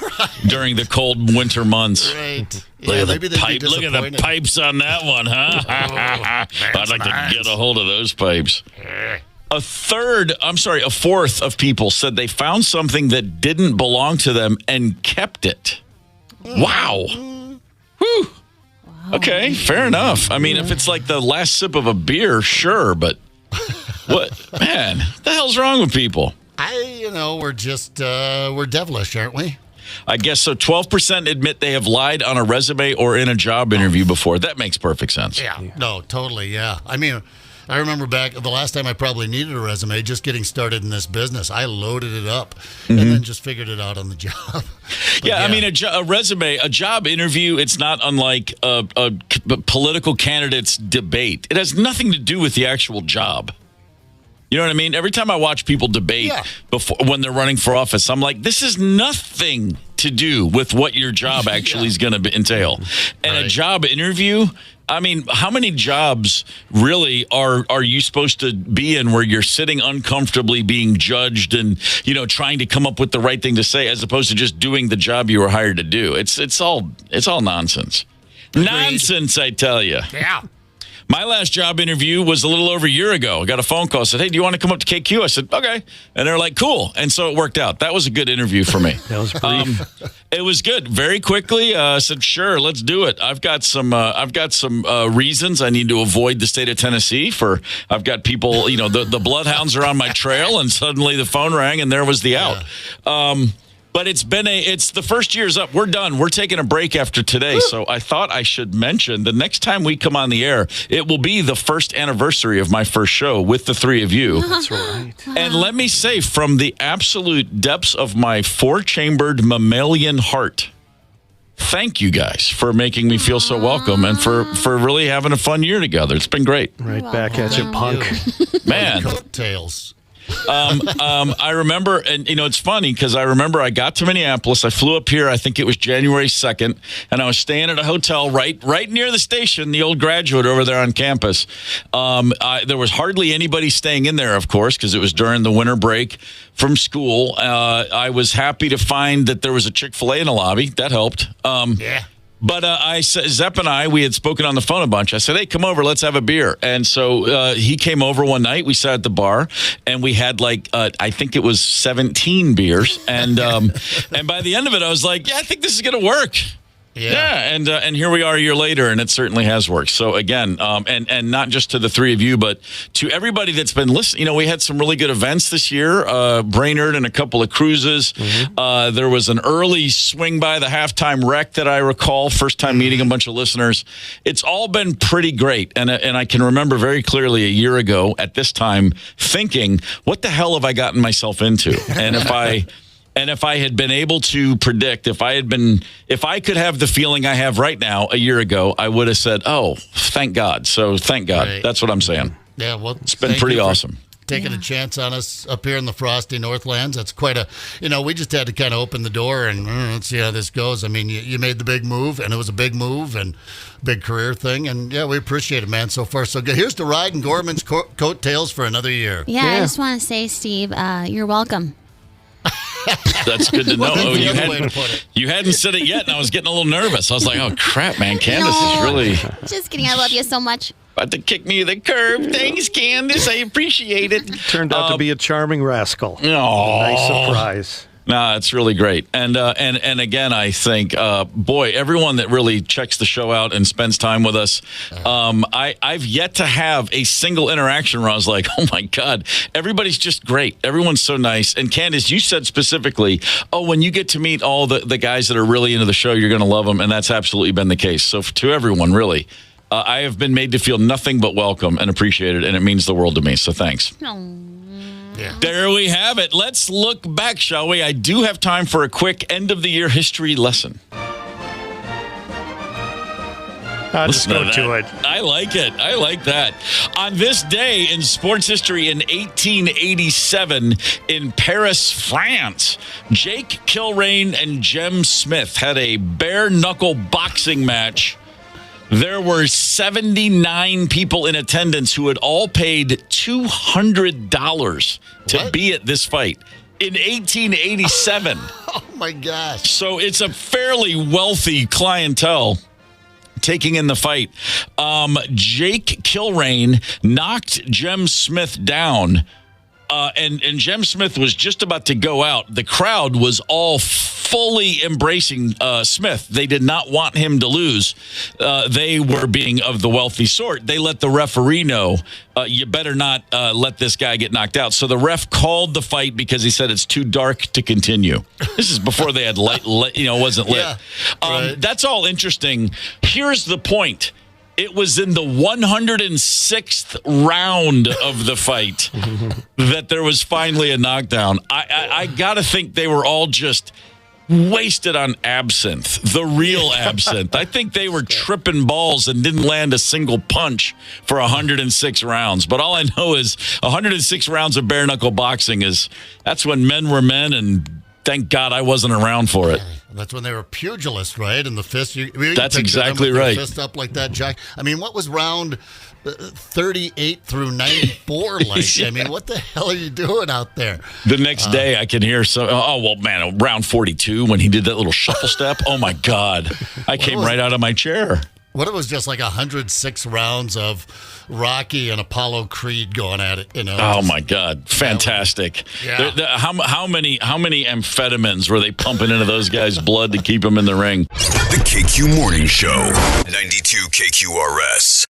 during the cold winter months. Right. Look Yeah, at maybe the they'd be pipe. Look at the disappointed. pipes on that one, huh? I'd like to get a hold of those pipes. A fourth of people said they found something that didn't belong to them and kept it. Wow. Whew. Okay, fair enough. I mean, if it's like the last sip of a beer, sure, but what, man, what the hell's wrong with people? We're just, we're devilish, aren't we? I guess so. 12% admit they have lied on a resume or in a job interview before. That makes perfect sense. Yeah. No, totally, yeah. I mean, I remember back the last time I probably needed a resume, just getting started in this business. I loaded it up and then just figured it out on the job. But I mean, a resume, a job interview, it's not unlike a political candidate's debate. It has nothing to do with the actual job. You know what I mean? Every time I watch people debate when they're running for office, I'm like, this is nothing to do with what your job actually is going to entail. And a job interview, I mean, how many jobs really are you supposed to be in where you're sitting uncomfortably being judged and, trying to come up with the right thing to say as opposed to just doing the job you were hired to do? It's all nonsense. Nonsense, I tell you. Yeah. My last job interview was a little over a year ago. I got a phone call. Said, hey, do you want to come up to KQ? I said, okay. And they're like, cool. And so it worked out. That was a good interview for me. That was brief. It was good. Very quickly, I said, sure, let's do it. I've got some reasons I need to avoid the state of Tennessee. I've got people, the bloodhounds are on my trail, and suddenly the phone rang, and there was the out. But it's the first year's up. We're done. We're taking a break after today. So I thought I should mention the next time we come on the air, it will be the first anniversary of my first show with the three of you. That's right. And let me say, from the absolute depths of my four-chambered mammalian heart, thank you guys for making me feel so welcome and for really having a fun year together. It's been great. Right back at you, punk. Man. Coattails. I remember, and it's funny because I remember I got to Minneapolis. I flew up here. I think it was January 2nd, and I was staying at a hotel right near the station, the old Graduate over there on campus. There was hardly anybody staying in there, of course, because it was during the winter break from school. I was happy to find that there was a Chick-fil-A in the lobby. That helped. Yeah. But Zepp and I, we had spoken on the phone a bunch. I said, hey, come over, let's have a beer. And so he came over one night. We sat at the bar, and we had I think it was 17 beers. And and by the end of it, I was like, yeah, I think this is going to work. Yeah, and here we are a year later, and it certainly has worked. So again, and not just to the three of you, but to everybody that's been listening. We had some really good events this year. Brainerd and a couple of cruises. There was an early swing by the halftime wreck that I recall. First time meeting a bunch of listeners. It's all been pretty great, and I can remember very clearly a year ago at this time thinking, what the hell have I gotten myself into? And if I had been able to predict, if I could have the feeling I have right now a year ago, I would have said, oh, thank God. So thank God. Right. That's what I'm saying. Yeah, well, it's been pretty awesome. Taking a chance on us up here in the frosty Northlands. That's quite we just had to kind of open the door and let's see how this goes. I mean, you made the big move, and it was a big move and big career thing. And yeah, we appreciate it, man, so far so good. Here's to riding Gorman's coattails for another year. Yeah, I just want to say, Steve, you're welcome. That's good to know. Well, you hadn't said it yet, and I was getting a little nervous. I was like, oh, crap, man. Candace is really... Just kidding. I love you so much. About to kick me to the curb. Thanks, Candace. I appreciate it. Turned out to be a charming rascal. Oh. Nice surprise. No, it's really great. And again, I think, boy, everyone that really checks the show out and spends time with us, I've yet to have a single interaction where I was like, oh, my God, everybody's just great. Everyone's so nice. And Candace, you said specifically, when you get to meet all the guys that are really into the show, you're going to love them. And that's absolutely been the case. So to everyone, really, I have been made to feel nothing but welcome and appreciated, and it means the world to me. So thanks. Yeah. There we have it. Let's look back, shall we? I do have time for a quick end-of-the-year history lesson. I'll just go to it. I like it. I like that. On this day in sports history in 1887 in Paris, France, Jake Kilrain and Jem Smith had a bare-knuckle boxing match There were 79 people in attendance who had all paid $200 to be at this fight in 1887. Oh, my gosh. So it's a fairly wealthy clientele taking in the fight. Jake Kilrain knocked Jem Smith down. And Jem Smith was just about to go out. The crowd was all fully embracing Smith. They did not want him to lose. They were being of the wealthy sort. They let the referee know, you better not let this guy get knocked out. So the ref called the fight because he said it's too dark to continue. This is before they had light, wasn't lit. Yeah, right. That's all interesting. Here's the point. It was in the 106th round of the fight that there was finally a knockdown. I got to think they were all just wasted on absinthe, the real absinthe. I think they were tripping balls and didn't land a single punch for 106 rounds. But all I know is 106 rounds of bare-knuckle boxing that's when men were men, and thank God I wasn't around for it. That's when they were pugilists, right? And the fist. That's exactly right. Fist up like that, Jack. I mean, what was round 38 through 94 like? I mean, what the hell are you doing out there? The next day, I can hear round 42 when he did that little shuffle step. Oh my God, I came right out of my chair. What if it was just like 106 rounds of Rocky and Apollo Creed going at it? Oh my God, fantastic! Yeah. How many amphetamines were they pumping into those guys' blood to keep them in the ring? The KQ Morning Show, 92 KQRS.